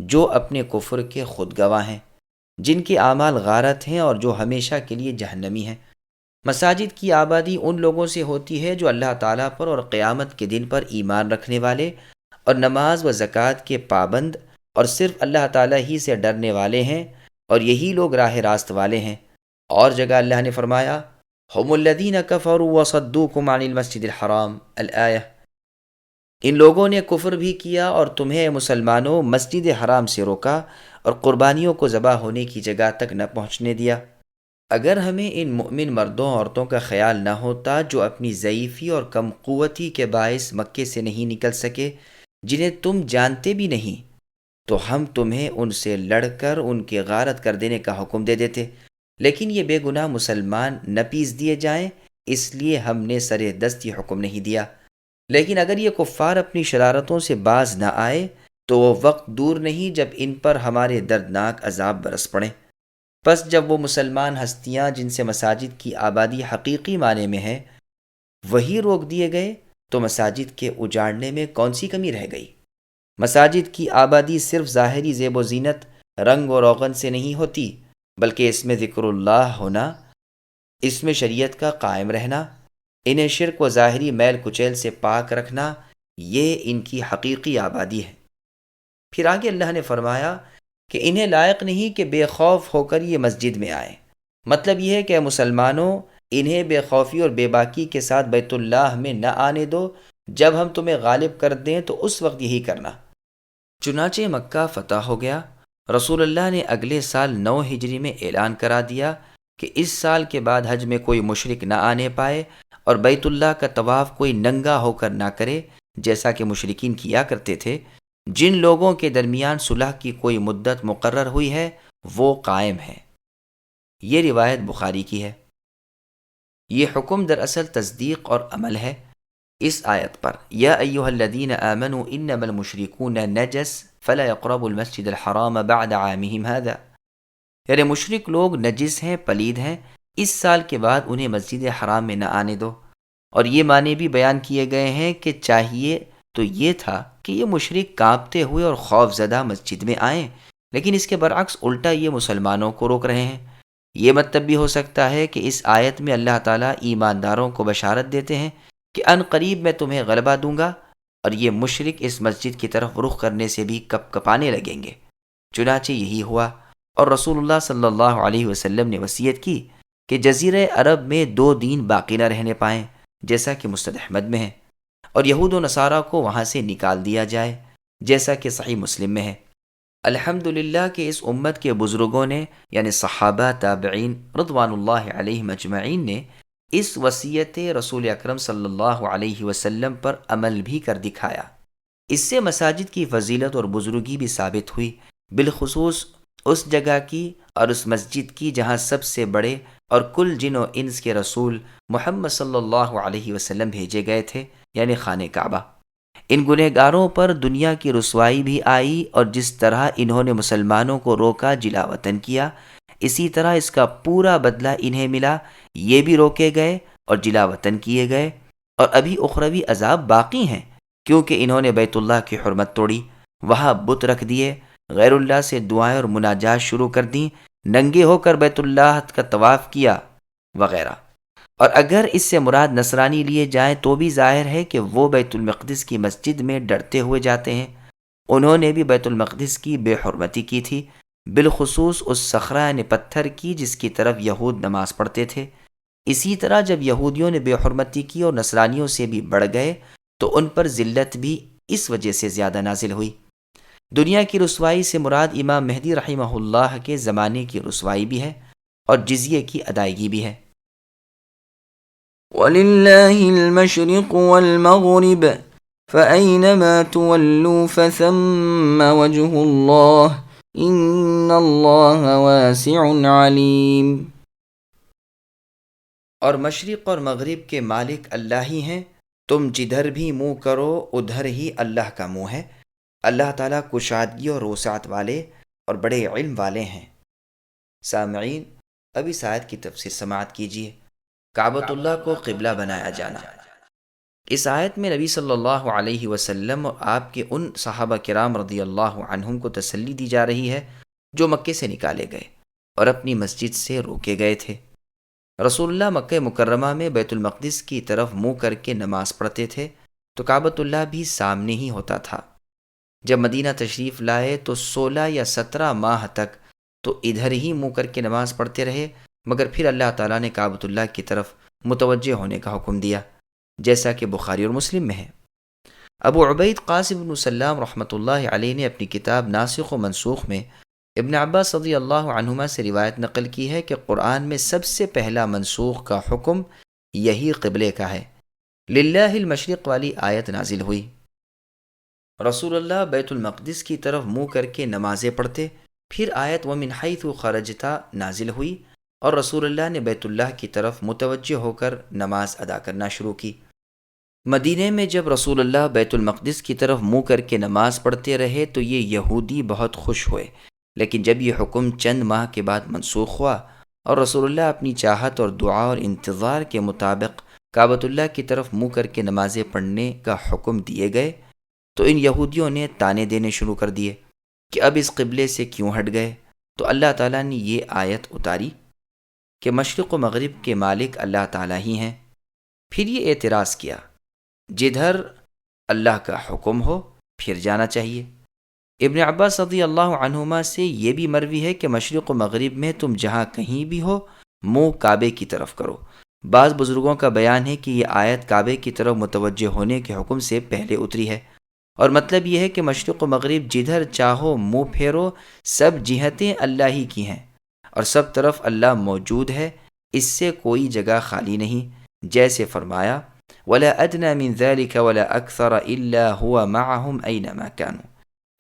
جو اپنے کفر کے خود گواہ ہیں، جن کے اعمال غارت ہیں اور جو ہمیشہ کے لیے جہنمی ہیں۔ مساجد کی آبادی ان لوگوں سے ہوتی ہے جو اللہ تعالیٰ پر اور قیامت کے دن پر ایمان رکھنے والے اور نماز و زکوٰۃ کے پابند اور صرف اللہ تعالیٰ ہی سے ڈرنے والے ہیں، اور یہی لوگ راہ راست والے ہیں۔ اور جگہ اللہ نے فرمایا ہم الذین کفروا وصدوکم عن المسجد الحرام الآیہ، ان لوگوں نے کفر بھی کیا اور تمہیں مسلمانوں مسجد حرام سے روکا اور قربانیوں کو ذبح ہونے کی جگہ تک نہ پہنچنے دیا۔ اگر ہمیں ان مؤمن مردوں عورتوں کا خیال نہ ہوتا جو اپنی ضعیفی اور کم قوتی کے باعث مکے سے نہیں نکل سکے، جنہیں تم جانتے بھی نہیں، تو ہم تمہیں ان سے لڑ کر ان کی غارت کر دینے کا حکم دے دیتے، لیکن یہ بے گناہ مسلمان نہ پیس دیے جائیں، اس لیے ہم نے سر دست یہ حکم نہیں دیا۔ لیکن اگر یہ کفار اپنی شرارتوں سے باز نہ آئے تو وہ وقت دور نہیں جب ان پر ہمارے دردناک عذاب برس پڑیں۔ پس جب وہ مسلمان ہستیاں جن سے مساجد کی آبادی حقیقی معنی میں ہے وہی روک دیے گئے تو مساجد کے اجاڑنے میں کون سی کمی رہ گئی؟ مساجد کی آبادی صرف ظاہری زیب و زینت، رنگ و روغن سے نہیں ہوتی، بلکہ اس میں ذکر اللہ ہونا، اس میں شریعت کا قائم رہنا، انہیں شرک و ظاہری میل کچیل سے پاک رکھنا، یہ ان کی حقیقی آبادی ہے۔ پھر آگے اللہ نے فرمایا کہ انہیں لائق نہیں کہ بے خوف ہو کر یہ مسجد میں آئیں۔ مطلب یہ ہے کہ مسلمانوں انہیں بے خوفی اور بے باکی کے ساتھ بیت اللہ میں نہ آنے دو، جب ہم تمہیں غالب کر دیں تو اس وقت یہی کرنا۔ چنانچہ مکہ فتح ہو گیا۔ رسول اللہ نے اگلے سال 9 ہجری میں اعلان کرا دیا کہ اس سال کے بعد حج میں کوئی مشرک نہ آنے پائے اور بیت اللہ کا طواف کوئی ننگا ہو کر نہ کرے جیسا کہ مشرکین کیا کرتے تھے۔ جن لوگوں کے درمیان صلح کی کوئی مدت مقرر ہوئی ہے وہ قائم ہے۔ یہ روایت بخاری کی ہے۔ یہ حکم دراصل تصدیق اور عمل ہے۔ اس آیت پر یا ایھا الذین آمنوا انما المشرکون نجس فلا يقربوا المسجد الحرام بعد عامهم هذا، یعنی مشرک لوگ نجس ہیں، پلید ہیں، اس سال کے بعد انہیں مسجد حرام میں نہ آنے دو۔ اور یہ معنی بھی بیان کیے گئے ہیں کہ چاہیے تو یہ تھا کہ یہ مشرک کانپتے ہوئے اور خوف زدہ مسجد میں آئیں، لیکن اس کے برعکس الٹا یہ مسلمانوں کو روک رہے ہیں۔ یہ مطلب بھی ہو سکتا ہے کہ اس آیت میں اللہ تعالیٰ ایمانداروں کو بشارت دیتے ہیں کہ ان قریب میں تمہیں غلبہ دوں گا، اور یہ مشرک اس مسجد کی طرف رخ کرنے سے بھی کپ کپانے لگیں گے۔ چنانچہ یہی ہوا، اور رسول اللہ صلی اللہ علیہ وسلم نے وصیت کی کہ جزیرہ عرب میں 2 دن باقی نہ رہنے پائیں، جیسا کہ مسند احمد میں ہے، اور یہود و نصارہ کو وہاں سے نکال دیا جائے، جیسا کہ صحیح مسلم میں ہے۔ الحمدللہ کہ اس امت کے بزرگوں نے یعنی صحابہ، تابعین رضوان اللہ علیہم اجمعین نے اس وصیت رسول اکرم صلی اللہ علیہ وسلم پر عمل بھی کر دکھایا۔ اس سے مساجد کی فضیلت اور بزرگی بھی ثابت ہوئی، بالخصوص اس جگہ کی اور اس مسجد کی جہاں سب سے بڑے اور کل جن و انس کے رسول محمد صلی اللہ علیہ وسلم بھیجے گئے تھے، یعنی خانہ کعبہ۔ ان گنہگاروں پر دنیا کی رسوائی بھی آئی، اور جس طرح انہوں نے مسلمانوں کو روکا، جلا وطن کیا، اسی طرح اس کا پورا بدلہ انہیں ملا۔ یہ بھی روکے گئے اور جلا وطن کیے گئے، اور ابھی اخروی عذاب باقی ہیں، کیونکہ انہوں نے بیت اللہ کی حرمت توڑی، وہاں بت رکھ دیے، غیر اللہ سے دعائیں اور مناجات شروع کر دیں، ننگے ہو کر بیت اللہ کا طواف کیا وغیرہ۔ اور اگر اس سے مراد نصرانی لیے جائیں تو بھی ظاہر ہے کہ وہ بیت المقدس کی مسجد میں ڈرتے ہوئے جاتے ہیں۔ انہوں نے بھی بیت المقدس کی بے حرمتی کی تھی، بالخصوص اس صخرہ یعنی پتھر کی جس کی طرف یہود نماز پڑھتے تھے۔ اسی طرح جب یہودیوں نے بے حرمتی کی اور نصرانیوں سے بھی بڑھ گئے تو ان پر ذلت بھی اس وجہ سے زیادہ نازل ہوئی۔ دنیا کی رسوائی سے مراد امام مہدی رحمہ اللہ کے زمانے کی رسوائی بھی ہے اور جزیے کی ادائیگی بھی ہے۔ وَلِلَّهِ الْمَشْرِقُ وَالْمَغْرِبُ فَأَيْنَمَا تُوَلُّوا فَثَمَّ وَجْهُ اللَّهِ إِنَّ اللَّهَ وَاسِعٌ عَلِيمٌ۔ اور مشرق اور مغرب کے مالک اللہ ہی ہیں، تم جدھر بھی منہ کرو ادھر ہی اللہ کا منہ ہے۔ اللہ تعالیٰ کشادگی اور وسعت والے اور بڑے علم والے ہیں۔ سامعین، اب اس آیت کی تفسیر سماعت کیجیے۔ کعبۃ اللہ کو قبلہ بنایا جانا۔ اس آیت میں نبی صلی اللہ علیہ وسلم اور آپ کے ان صحابہ کرام رضی اللہ عنہم کو تسلی دی جا رہی ہے جو مکے سے نکالے گئے اور اپنی مسجد سے روکے گئے تھے۔ رسول اللہ مکہ مکرمہ میں بیت المقدس کی طرف منہ کر کے نماز پڑھتے تھے تو کعبۃ اللہ بھی سامنے ہی ہوتا تھا۔ جب مدینہ تشریف لائے تو 16 یا 17 ماہ تک تو ادھر ہی منہ کر کے نماز پڑھتے رہے، مگر پھر اللہ تعالیٰ نے کعبۃ اللہ کی طرف متوجہ ہونے کا حکم دیا، جیسا کہ بخاری اور مسلم میں ہے۔ ابو عبید قاسم بن سلام رحمۃ اللہ علیہ نے اپنی کتاب ناسخ و منسوخ میں ابن عباس رضی اللہ عنہما سے روایت نقل کی ہے کہ قرآن میں سب سے پہلا منسوخ کا حکم یہی قبلے کا ہے۔ للہ المشرق والی آیت نازل ہوئی۔ رسول اللہ بیت المقدس کی طرف منہ کر کے نمازیں پڑھتے، پھر آیت وَمِنْ حَيْثُ خَرَجْتَ نازل ہوئی اور رسول اللہ نے بیت اللہ کی طرف متوجہ ہو کر نماز ادا کرنا شروع کی۔ مدینے میں جب رسول اللہ بیت المقدس کی طرف منہ کر کے نماز پڑھتے رہے تو یہ یہودی بہت خوش ہوئے، لیکن جب یہ حکم چند ماہ کے بعد منسوخ ہوا اور رسول اللہ اپنی چاہت اور دعا اور انتظار کے مطابق کعبۃ اللہ کی طرف منہ کر کے نمازیں پڑھنے کا حکم دیے گئے تو ان یہودیوں نے تانے دینے شروع کر دیے کہ اب اس قبلے سے کیوں ہٹ گئے۔ تو اللہ تعالیٰ نے یہ آیت اتاری کہ مشرق و مغرب کے مالک اللہ تعالیٰ ہی ہیں۔ پھر یہ اعتراض کیا، جدھر اللہ کا حکم ہو پھر جانا چاہیے۔ ابن عباس رضی اللہ عنہما سے یہ بھی مروی ہے کہ مشرق و مغرب میں تم جہاں کہیں بھی ہو منہ کعبے کی طرف کرو۔ بعض بزرگوں کا بیان ہے کہ یہ آیت کعبے کی طرف متوجہ ہونے کے حکم سے پہلے اتری ہے، اور مطلب یہ ہے کہ مشرق و مغرب جدھر چاہو منہ پھیرو، سب جہتیں اللہ ہی کی ہیں اور سب طرف اللہ موجود ہے، اس سے کوئی جگہ خالی نہیں۔ جیسے فرمایا وَلَا أَدْنَى مِن ذَلِكَ وَلَا أَكْثَرَ إِلَّا هُوَ مَعَهُمْ أَيْنَمَا كَانُوا،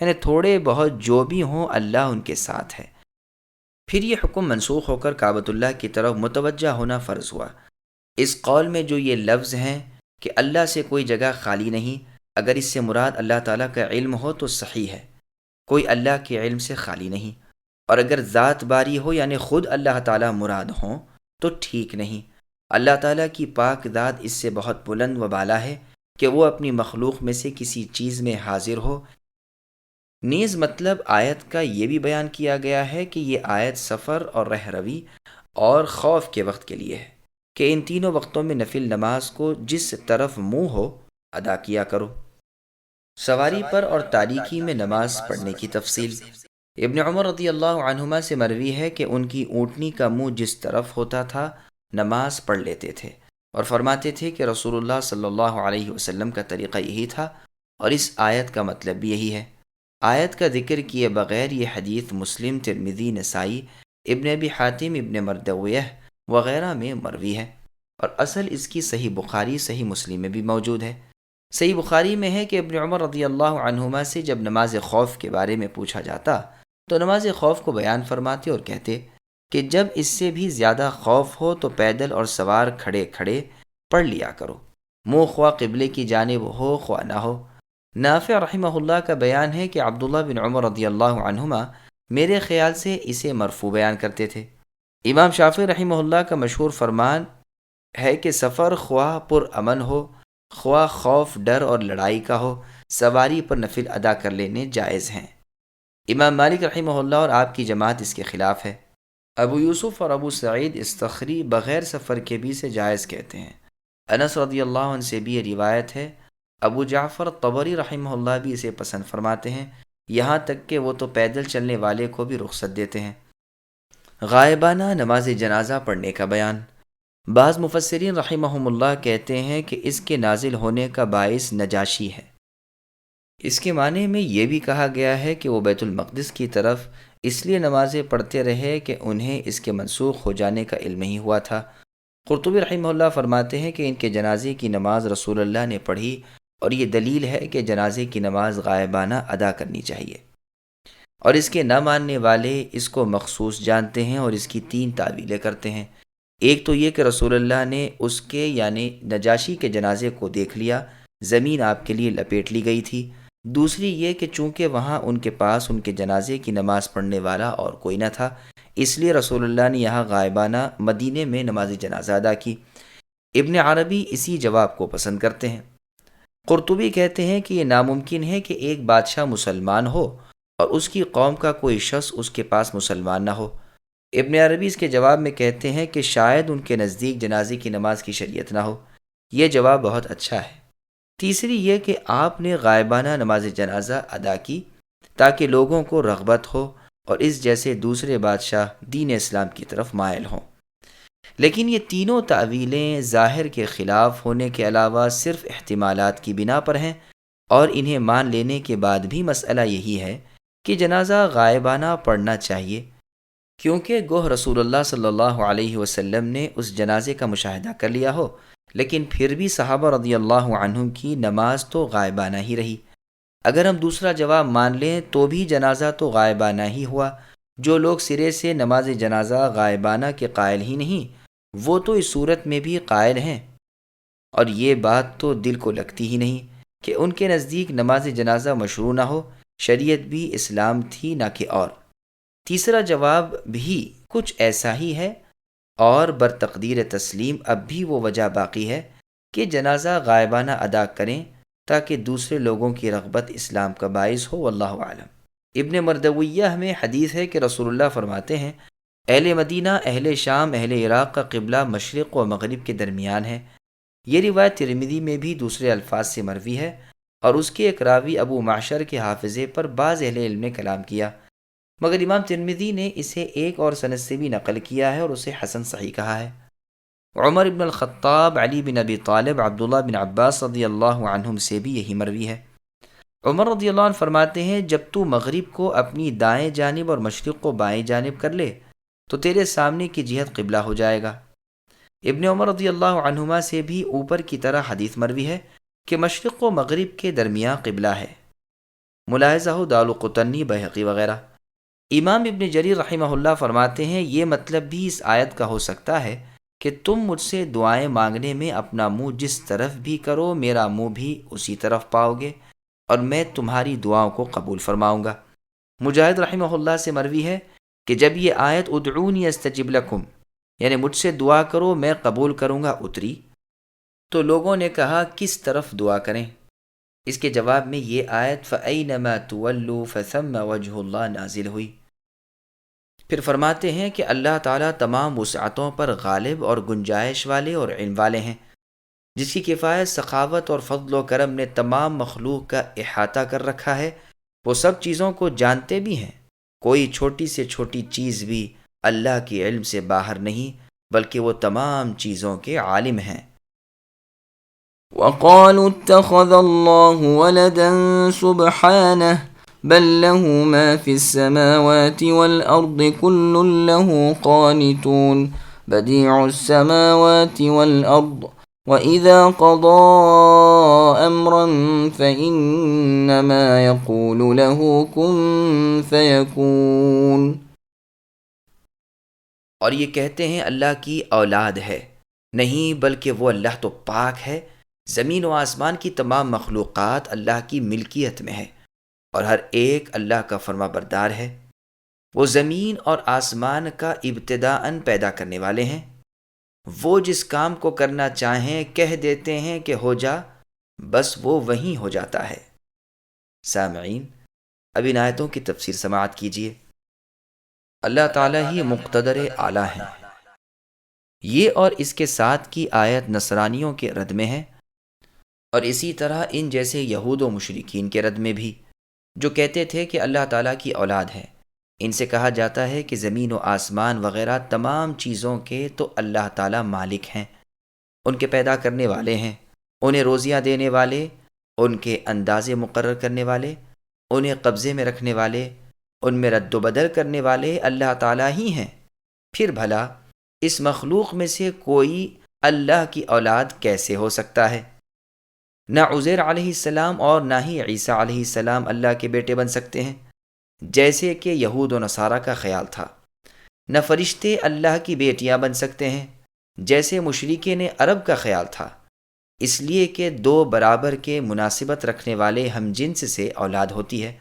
یعنی تھوڑے بہت جو بھی ہوں اللہ ان کے ساتھ ہے۔ پھر یہ حکم منسوخ ہو کر کعبۃ اللہ کی طرف متوجہ ہونا فرض ہوا۔ اس قول میں جو یہ لفظ ہیں کہ اللہ سے کوئی جگہ خالی نہیں، اگر اس سے مراد اللہ تعالیٰ کا علم ہو تو صحیح ہے، کوئی اللہ کے علم سے خالی نہیں، اور اگر ذات باری ہو یعنی خود اللہ تعالیٰ مراد ہوں تو ٹھیک نہیں۔ اللہ تعالیٰ کی پاک ذات اس سے بہت بلند و بالا ہے کہ وہ اپنی مخلوق میں سے کسی چیز میں حاضر ہو۔ نیز مطلب آیت کا یہ بھی بیان کیا گیا ہے کہ یہ آیت سفر اور رہروی اور خوف کے وقت کے لیے ہے کہ ان تینوں وقتوں میں نفل نماز کو جس طرف منہ ہو ادا کیا کرو۔ سواری پر اور تاریکی میں نماز پڑھنے کی تفصیل۔ ابن عمر رضی اللہ عنہما سے مروی ہے کہ ان کی اونٹنی کا منہ جس طرف ہوتا تھا نماز پڑھ لیتے تھے، اور فرماتے تھے کہ رسول اللہ صلی اللہ علیہ وسلم کا طریقہ یہی تھا، اور اس آیت کا مطلب بھی یہی ہے۔ آیت کا ذکر کیے بغیر یہ حدیث مسلم، ترمذی، نسائی، ابن ابی حاتم، ابن مردویہ وغیرہ میں مروی ہے، اور اصل اس کی صحیح بخاری، صحیح مسلم میں بھی موجود ہے۔ صحیح بخاری میں ہے کہ ابن عمر رضی اللہ عنہما سے جب نماز خوف کے بارے میں پوچھا جاتا تو نماز خوف کو بیان فرماتے اور کہتے کہ جب اس سے بھی زیادہ خوف ہو تو پیدل اور سوار کھڑے کھڑے پڑھ لیا کرو، منہ خواہ قبلے کی جانب ہو خواہ نہ ہو۔ نافع رحمہ اللہ کا بیان ہے کہ عبداللہ بن عمر رضی اللہ عنہما میرے خیال سے اسے مرفوع بیان کرتے تھے۔ امام شافعی رحمہ اللہ کا مشہور فرمان ہے کہ سفر خواہ پر امن ہو، خواہ خوف، ڈر اور لڑائی کا ہو، سواری پر نفل ادا کر لینے جائز ہیں۔ امام مالک رحمہ اللہ اور آپ کی جماعت اس کے خلاف ہے۔ ابو یوسف اور ابو سعید استخری بغیر سفر کے بھی سے جائز کہتے ہیں۔ انس رضی اللہ عنہ سے بھی یہ روایت ہے۔ ابو جعفر طبری رحمہ اللہ بھی اسے پسند فرماتے ہیں، یہاں تک کہ وہ تو پیدل چلنے والے کو بھی رخصت دیتے ہیں۔ غائبانہ نماز جنازہ پڑھنے کا بیان۔ بعض مفسرین رحمہم اللہ کہتے ہیں کہ اس کے نازل ہونے کا باعث نجاشی ہے۔ اس کے معنی میں یہ بھی کہا گیا ہے کہ وہ بیت المقدس کی طرف اس لیے نمازیں پڑھتے رہے کہ انہیں اس کے منسوخ ہو جانے کا علم ہی ہوا تھا۔ قرطبی رحمہ اللہ فرماتے ہیں کہ ان کے جنازے کی نماز رسول اللہ نے پڑھی، اور یہ دلیل ہے کہ جنازے کی نماز غائبانہ ادا کرنی چاہیے، اور اس کے نہ ماننے والے اس کو مخصوص جانتے ہیں اور اس کی 3 تعویلیں کرتے ہیں۔ ایک تو یہ کہ رسول اللہ نے اس کے یعنی نجاشی کے جنازے کو دیکھ لیا، زمین آپ کے لیے لپیٹ لی گئی تھی۔ دوسری یہ کہ چونکہ وہاں ان کے پاس ان کے جنازے کی نماز پڑھنے والا اور کوئی نہ تھا، اس لیے رسول اللہ نے یہاں غائبانہ مدینے میں نماز جنازہ ادا کی۔ ابن عربی اسی جواب کو پسند کرتے ہیں۔ قرطبی کہتے ہیں کہ یہ ناممکن ہے کہ ایک بادشاہ مسلمان ہو اور اس کی قوم کا کوئی شخص اس کے پاس مسلمان نہ ہو۔ ابن عربی اس کے جواب میں کہتے ہیں کہ شاید ان کے نزدیک جنازے کی نماز کی شریعت نہ ہو۔ یہ جواب بہت اچھا ہے۔ تیسری یہ کہ آپ نے غائبانہ نماز جنازہ ادا کی تاکہ لوگوں کو رغبت ہو اور اس جیسے دوسرے بادشاہ دین اسلام کی طرف مائل ہوں۔ لیکن یہ تینوں تعویلیں ظاہر کے خلاف ہونے کے علاوہ صرف احتمالات کی بنا پر ہیں، اور انہیں مان لینے کے بعد بھی مسئلہ یہی ہے کہ جنازہ غائبانہ پڑھنا چاہیے، کیونکہ گوہ رسول اللہ صلی اللہ علیہ وسلم نے اس جنازے کا مشاہدہ کر لیا ہو، لیکن پھر بھی صحابہ رضی اللہ عنہم کی نماز تو غائبانہ ہی رہی۔ اگر ہم دوسرا جواب مان لیں تو بھی جنازہ تو غائبانہ ہی ہوا۔ جو لوگ سرے سے نماز جنازہ غائبانہ کے قائل ہی نہیں، وہ تو اس صورت میں بھی قائل ہیں، اور یہ بات تو دل کو لگتی ہی نہیں کہ ان کے نزدیک نماز جنازہ مشروع نہ ہو۔ شریعت بھی اسلام تھی نہ کہ اور۔ تیسرا جواب بھی کچھ ایسا ہی ہے، اور برتقدیر تسلیم اب بھی وہ وجہ باقی ہے کہ جنازہ غائبانہ ادا کریں تاکہ دوسرے لوگوں کی رغبت اسلام کا باعث ہو، واللہ اعلم۔ ابن مردویہ میں حدیث ہے کہ رسول اللہ فرماتے ہیں، اہل مدینہ، اہل شام، اہل عراق کا قبلہ مشرق و مغرب کے درمیان ہے۔ یہ روایت ترمذی میں بھی دوسرے الفاظ سے مروی ہے، اور اس کے ایک راوی ابو معشر کے حافظے پر بعض اہل علم نے کلام کیا، مگر امام ترمذی نے اسے ایک اور سند سے بھی نقل کیا ہے اور اسے حسن صحیح کہا ہے۔ عمر بن الخطاب، علی بن ابی طالب، عبداللہ بن عباس رضی اللہ عنہم سے بھی یہی مروی ہے۔ عمر رضی اللہ عنہ فرماتے ہیں، جب تو مغرب کو اپنی دائیں جانب اور مشرق کو بائیں جانب کر لے تو تیرے سامنے کی جہت قبلہ ہو جائے گا۔ ابن عمر رضی اللہ عنہما سے بھی اوپر کی طرح حدیث مروی ہے کہ مشرق و مغرب کے درمیان قبلہ ہے، ملاحظہ ہو دارقطنی، بہقی وغیرہ۔ امام ابن جریر رحمہ اللہ فرماتے ہیں یہ مطلب بھی اس آیت کا ہو سکتا ہے کہ تم مجھ سے دعائیں مانگنے میں اپنا منہ جس طرف بھی کرو میرا منہ بھی اسی طرف پاؤ گے اور میں تمہاری دعاؤں کو قبول فرماؤں گا۔ مجاہد رحمہ اللہ سے مروی ہے کہ جب یہ آیت ادعونی استجب لکم یعنی مجھ سے دعا کرو میں قبول کروں گا اتری تو لوگوں نے کہا کس طرف دعا کریں؟ اس کے جواب میں یہ آیت فَأَيْنَمَا تُوَلُّوا فَثَمَّ وَجْهُ اللَّهِ نازل ہوئی۔ پھر فرماتے ہیں کہ اللہ تعالیٰ تمام وسعتوں پر غالب اور گنجائش والے اور علم والے ہیں، جس کی کفایت سخاوت اور فضل و کرم نے تمام مخلوق کا احاطہ کر رکھا ہے۔ وہ سب چیزوں کو جانتے بھی ہیں، کوئی چھوٹی سے چھوٹی چیز بھی اللہ کے علم سے باہر نہیں، بلکہ وہ تمام چیزوں کے عالم ہیں۔ وقالوا اتخذ الله ولدا سبحانه بل له ما في السماوات والأرض كل له قانتون بديع السماوات والأرض وإذا قضى أمرا فإنما يقول له كن فيكون۔ اور یہ کہتے ہیں اللہ کی اولاد ہے، نہیں بلکہ وہ اللہ تو پاک ہے، زمین و آسمان کی تمام مخلوقات اللہ کی ملکیت میں ہے اور ہر ایک اللہ کا فرما بردار ہے۔ وہ زمین اور آسمان کا ابتداءً پیدا کرنے والے ہیں، وہ جس کام کو کرنا چاہیں کہہ دیتے ہیں کہ ہو جا، بس وہ وہیں ہو جاتا ہے۔ سامعین، اب ان آیتوں کی تفسیر سماعت کیجیے۔ اللہ تعالیٰ ہی مقتدر اعلیٰ ہیں۔ یہ اور اس کے ساتھ کی آیت نصرانیوں کے رد میں ہے، اور اسی طرح ان جیسے یہود و مشرکین کے رد میں بھی، جو کہتے تھے کہ اللہ تعالیٰ کی اولاد ہے۔ ان سے کہا جاتا ہے کہ زمین و آسمان وغیرہ تمام چیزوں کے تو اللہ تعالیٰ مالک ہیں، ان کے پیدا کرنے والے ہیں، انہیں روزیاں دینے والے، ان کے اندازے مقرر کرنے والے، انہیں قبضے میں رکھنے والے، ان میں رد و بدل کرنے والے اللہ تعالیٰ ہی ہیں۔ پھر بھلا اس مخلوق میں سے کوئی اللہ کی اولاد کیسے ہو سکتا ہے؟ نہ عزیر علیہ السلام اور نہ ہی عیسیٰ علیہ السلام اللہ کے بیٹے بن سکتے ہیں، جیسے کہ یہود و نصارہ کا خیال تھا۔ نہ فرشتے اللہ کی بیٹیاں بن سکتے ہیں، جیسے مشرکین عرب کا خیال تھا، اس لیے کہ دو برابر کے مناسبت رکھنے والے ہم جنس سے اولاد ہوتی ہے،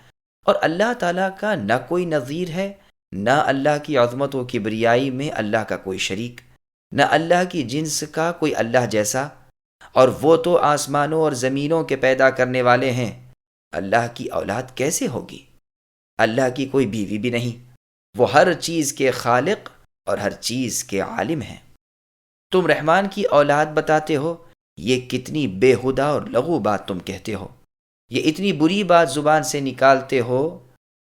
اور اللہ تعالیٰ کا نہ کوئی نظیر ہے، نہ اللہ کی عظمت و کبریائی میں اللہ کا کوئی شریک، نہ اللہ کی جنس کا کوئی اللہ جیسا، اور وہ تو آسمانوں اور زمینوں کے پیدا کرنے والے ہیں، اللہ کی اولاد کیسے ہوگی؟ اللہ کی کوئی بیوی بھی نہیں، وہ ہر چیز کے خالق اور ہر چیز کے عالم ہیں۔ تم رحمان کی اولاد بتاتے ہو، یہ کتنی بےہودہ اور لغو بات تم کہتے ہو، یہ اتنی بری بات زبان سے نکالتے ہو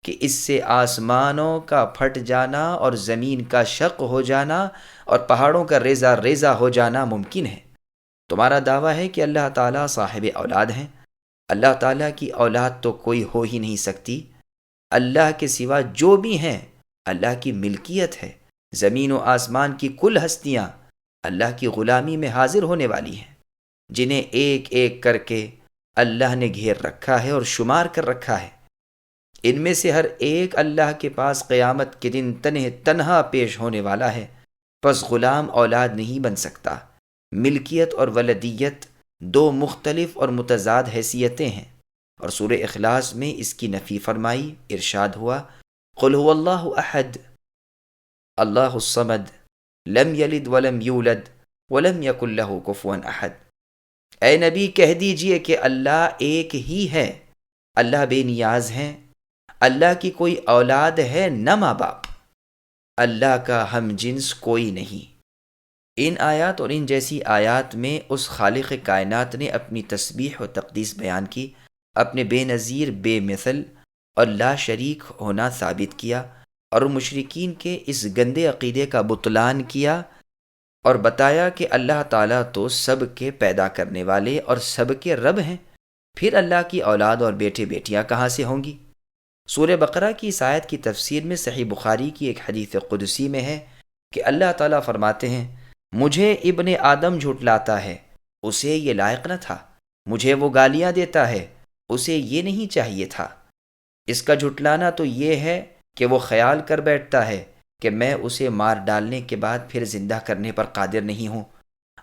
کہ اس سے آسمانوں کا پھٹ جانا اور زمین کا شق ہو جانا اور پہاڑوں کا ریزہ ریزہ ہو جانا ممکن ہے۔ تمہارا دعویٰ ہے کہ اللہ تعالیٰ صاحب اولاد ہیں، اللہ تعالیٰ کی اولاد تو کوئی ہو ہی نہیں سکتی۔ اللہ کے سوا جو بھی ہیں اللہ کی ملکیت ہے، زمین و آسمان کی کل ہستیاں اللہ کی غلامی میں حاضر ہونے والی ہیں، جنہیں ایک ایک کر کے اللہ نے گھیر رکھا ہے اور شمار کر رکھا ہے۔ ان میں سے ہر ایک اللہ کے پاس قیامت کے دن تنہا پیش ہونے والا ہے، پس غلام اولاد نہیں بن سکتا۔ ملکیت اور ولدیت دو مختلف اور متضاد حیثیتیں ہیں، اور سورہ اخلاص میں اس کی نفی فرمائی، ارشاد ہوا قل هو اللہ احد اللہ الصمد لم یلد ولم یولد ولم یکن له کفوا احد۔ اے نبی کہہ دیجئے کہ اللہ ایک ہی ہے، اللہ بے نیاز ہیں، اللہ کی کوئی اولاد ہے نہ ماں باپ، اللہ کا ہم جنس کوئی نہیں۔ ان آیات اور ان جیسی آیات میں اس خالق کائنات نے اپنی تسبیح و تقدیس بیان کی، اپنے بے نظیر، بے مثل اور لا شریک ہونا ثابت کیا، اور مشرکین کے اس گندے عقیدے کا بطلان کیا، اور بتایا کہ اللہ تعالیٰ تو سب کے پیدا کرنے والے اور سب کے رب ہیں، پھر اللہ کی اولاد اور بیٹے بیٹیاں کہاں سے ہوں گی؟ سورہ بقرہ کی اس آیت کی تفسیر میں صحیح بخاری کی ایک حدیث قدسی میں ہے کہ اللہ تعالیٰ فرماتے ہیں مجھے ابن آدم جھٹلاتا ہے، اسے یہ لائق نہ تھا، مجھے وہ گالیاں دیتا ہے، اسے یہ نہیں چاہیے تھا۔ اس کا جھٹلانا تو یہ ہے کہ وہ خیال کر بیٹھتا ہے کہ میں اسے مار ڈالنے کے بعد پھر زندہ کرنے پر قادر نہیں ہوں،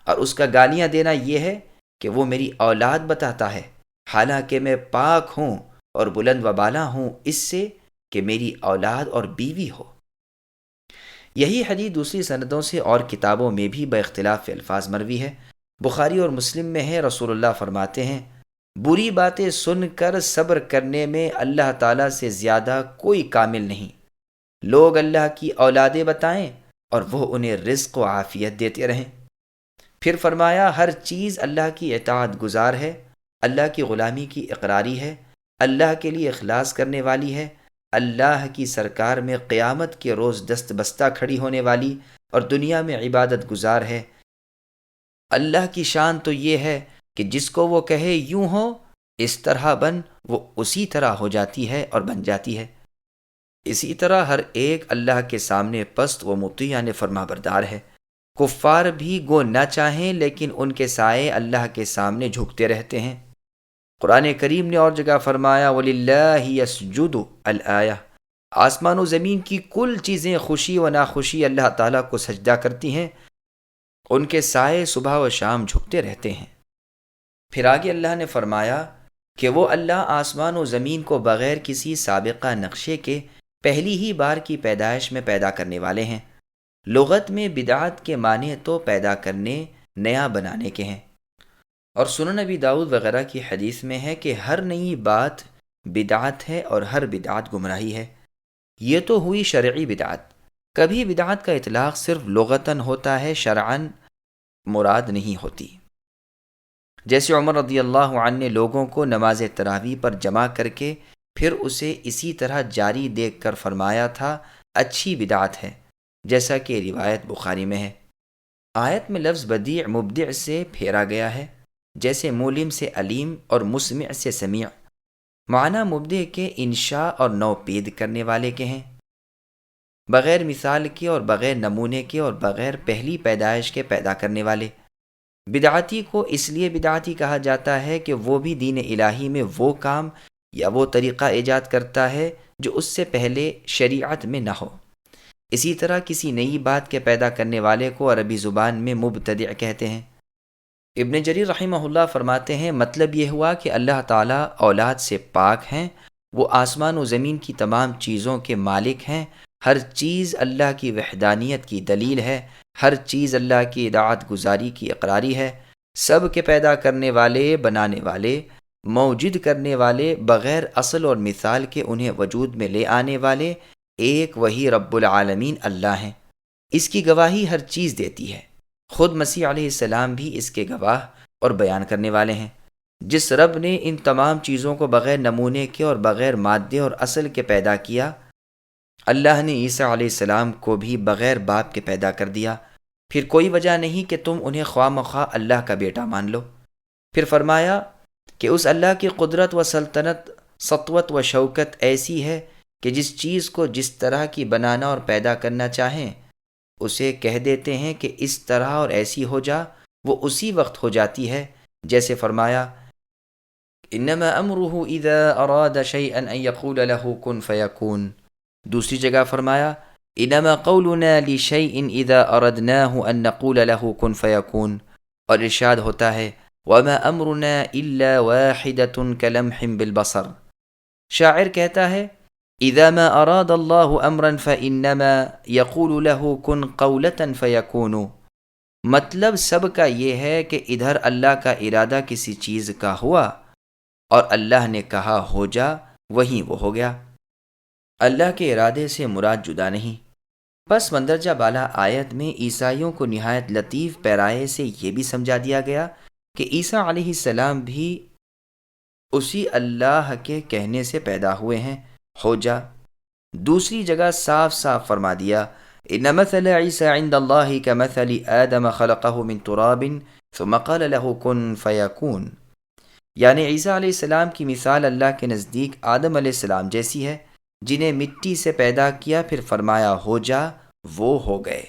اور اس کا گالیاں دینا یہ ہے کہ وہ میری اولاد بتاتا ہے، حالانکہ میں پاک ہوں اور بلند و بالا ہوں اس سے کہ میری اولاد اور بیوی ہو۔ یہی حدیث دوسری سندوں سے اور کتابوں میں بھی باختلاف الفاظ مروی ہے۔ بخاری اور مسلم میں ہے، رسول اللہ فرماتے ہیں، بری باتیں سن کر صبر کرنے میں اللہ تعالیٰ سے زیادہ کوئی کامل نہیں۔ لوگ اللہ کی اولادیں بتائیں اور وہ انہیں رزق و عافیت دیتے رہیں۔ پھر فرمایا، ہر چیز اللہ کی اطاعت گزار ہے، اللہ کی غلامی کی اقراری ہے، اللہ کے لیے اخلاص کرنے والی ہے، اللہ کی سرکار میں قیامت کے روز دست بستہ کھڑی ہونے والی اور دنیا میں عبادت گزار ہے۔ اللہ کی شان تو یہ ہے کہ جس کو وہ کہے یوں ہو، اس طرح بن، وہ اسی طرح ہو جاتی ہے اور بن جاتی ہے۔ اسی طرح ہر ایک اللہ کے سامنے پست و مطیع یعنی فرما بردار ہے۔ کفار بھی گو نہ چاہیں لیکن ان کے سائے اللہ کے سامنے جھکتے رہتے ہیں۔ قرآن کریم نے اور جگہ فرمایا، وَلِلَّهِ يَسْجُدُ الآیہ، آسمان و زمین کی کل چیزیں خوشی و ناخوشی اللہ تعالیٰ کو سجدہ کرتی ہیں، ان کے سائے صبح و شام جھکتے رہتے ہیں۔ پھر آگے اللہ نے فرمایا کہ وہ اللہ آسمان و زمین کو بغیر کسی سابقہ نقشے کے پہلی ہی بار کی پیدائش میں پیدا کرنے والے ہیں۔ لغت میں بدعت کے معنی تو پیدا کرنے، نیا بنانے کے ہیں، اور سنن نبی داؤد وغیرہ کی حدیث میں ہے کہ ہر نئی بات بدعت ہے اور ہر بدعت گمراہی ہے۔ یہ تو ہوئی شرعی بدعت۔ کبھی بدعت کا اطلاق صرف لغتاً ہوتا ہے، شرعاً مراد نہیں ہوتی۔ جیسے عمر رضی اللہ عنہ نے لوگوں کو نماز تراویح پر جمع کر کے پھر اسے اسی طرح جاری دیکھ کر فرمایا تھا، اچھی بدعت ہے، جیسا کہ روایت بخاری میں ہے۔ آیت میں لفظ بدیع مبدع سے پھیرا گیا ہے، جیسے مولم سے علیم اور مسمع سے سمیع۔ معنی مبدع کے انشاء اور نوپید کرنے والے کے ہیں، بغیر مثال کے اور بغیر نمونے کے اور بغیر پہلی پیدائش کے پیدا کرنے والے۔ بدعتی کو اس لیے بدعتی کہا جاتا ہے کہ وہ بھی دین الہی میں وہ کام یا وہ طریقہ ایجاد کرتا ہے جو اس سے پہلے شریعت میں نہ ہو۔ اسی طرح کسی نئی بات کے پیدا کرنے والے کو عربی زبان میں مبتدع کہتے ہیں۔ ابن جریر رحمہ اللہ فرماتے ہیں، مطلب یہ ہوا کہ اللہ تعالیٰ اولاد سے پاک ہیں، وہ آسمان و زمین کی تمام چیزوں کے مالک ہیں، ہر چیز اللہ کی وحدانیت کی دلیل ہے، ہر چیز اللہ کی اطاعت گزاری کی اقراری ہے، سب کے پیدا کرنے والے، بنانے والے، موجود کرنے والے، بغیر اصل اور مثال کے انہیں وجود میں لے آنے والے ایک وہی رب العالمین اللہ ہیں۔ اس کی گواہی ہر چیز دیتی ہے، خود مسیح علیہ السلام بھی اس کے گواہ اور بیان کرنے والے ہیں۔ جس رب نے ان تمام چیزوں کو بغیر نمونے کے اور بغیر مادے اور اصل کے پیدا کیا، اللہ نے عیسیٰ علیہ السلام کو بھی بغیر باپ کے پیدا کر دیا، پھر کوئی وجہ نہیں کہ تم انہیں خواہ مخواہ اللہ کا بیٹا مان لو۔ پھر فرمایا کہ اس اللہ کی قدرت و سلطنت، سطوت و شوکت ایسی ہے کہ جس چیز کو جس طرح کی بنانا اور پیدا کرنا چاہیں اسے کہہ دیتے ہیں کہ اس طرح اور ایسی ہو جا، وہ اسی وقت ہو جاتی ہے۔ جیسے فرمایا، انما امرہ اذا اراد شیئا ان یقول له کن فیکون۔ دوسری جگہ فرمایا، انما قولنا لشیء اذا اردناہ ان نقول له کن فیکون، اور ارشاد ہوتا ہے، وما امرنا الا واحدۃ کلمح بالبصر۔ شاعر کہتا ہے، اذا ما اراد اللہ امرا فانما یقول له کن قولۃ فیکون۔ مطلب سب کا یہ ہے کہ ادھر اللہ کا ارادہ کسی چیز کا ہوا اور اللہ نے کہا ہو جا، وہیں وہ ہو گیا۔ اللہ کے ارادے سے مراد جدا نہیں۔ پس مندرجہ بالا آیت میں عیسائیوں کو نہایت لطیف پیرائے سے یہ بھی سمجھا دیا گیا کہ عیسیٰ علیہ السلام بھی اسی اللہ کے کہنے سے پیدا ہوئے ہیں، ہو جا۔ دوسری جگہ صاف صاف فرما دیا، ان مثل عیسیٰ عند اللہ کمثل آدم خلقہ من تراب ثم قال له کن فیکون۔ یعنی عیسیٰ علیہ السلام کی مثال اللہ کے نزدیک آدم علیہ السلام جیسی ہے، جنہیں مٹی سے پیدا کیا پھر فرمایا ہو جا، وہ ہو گئے۔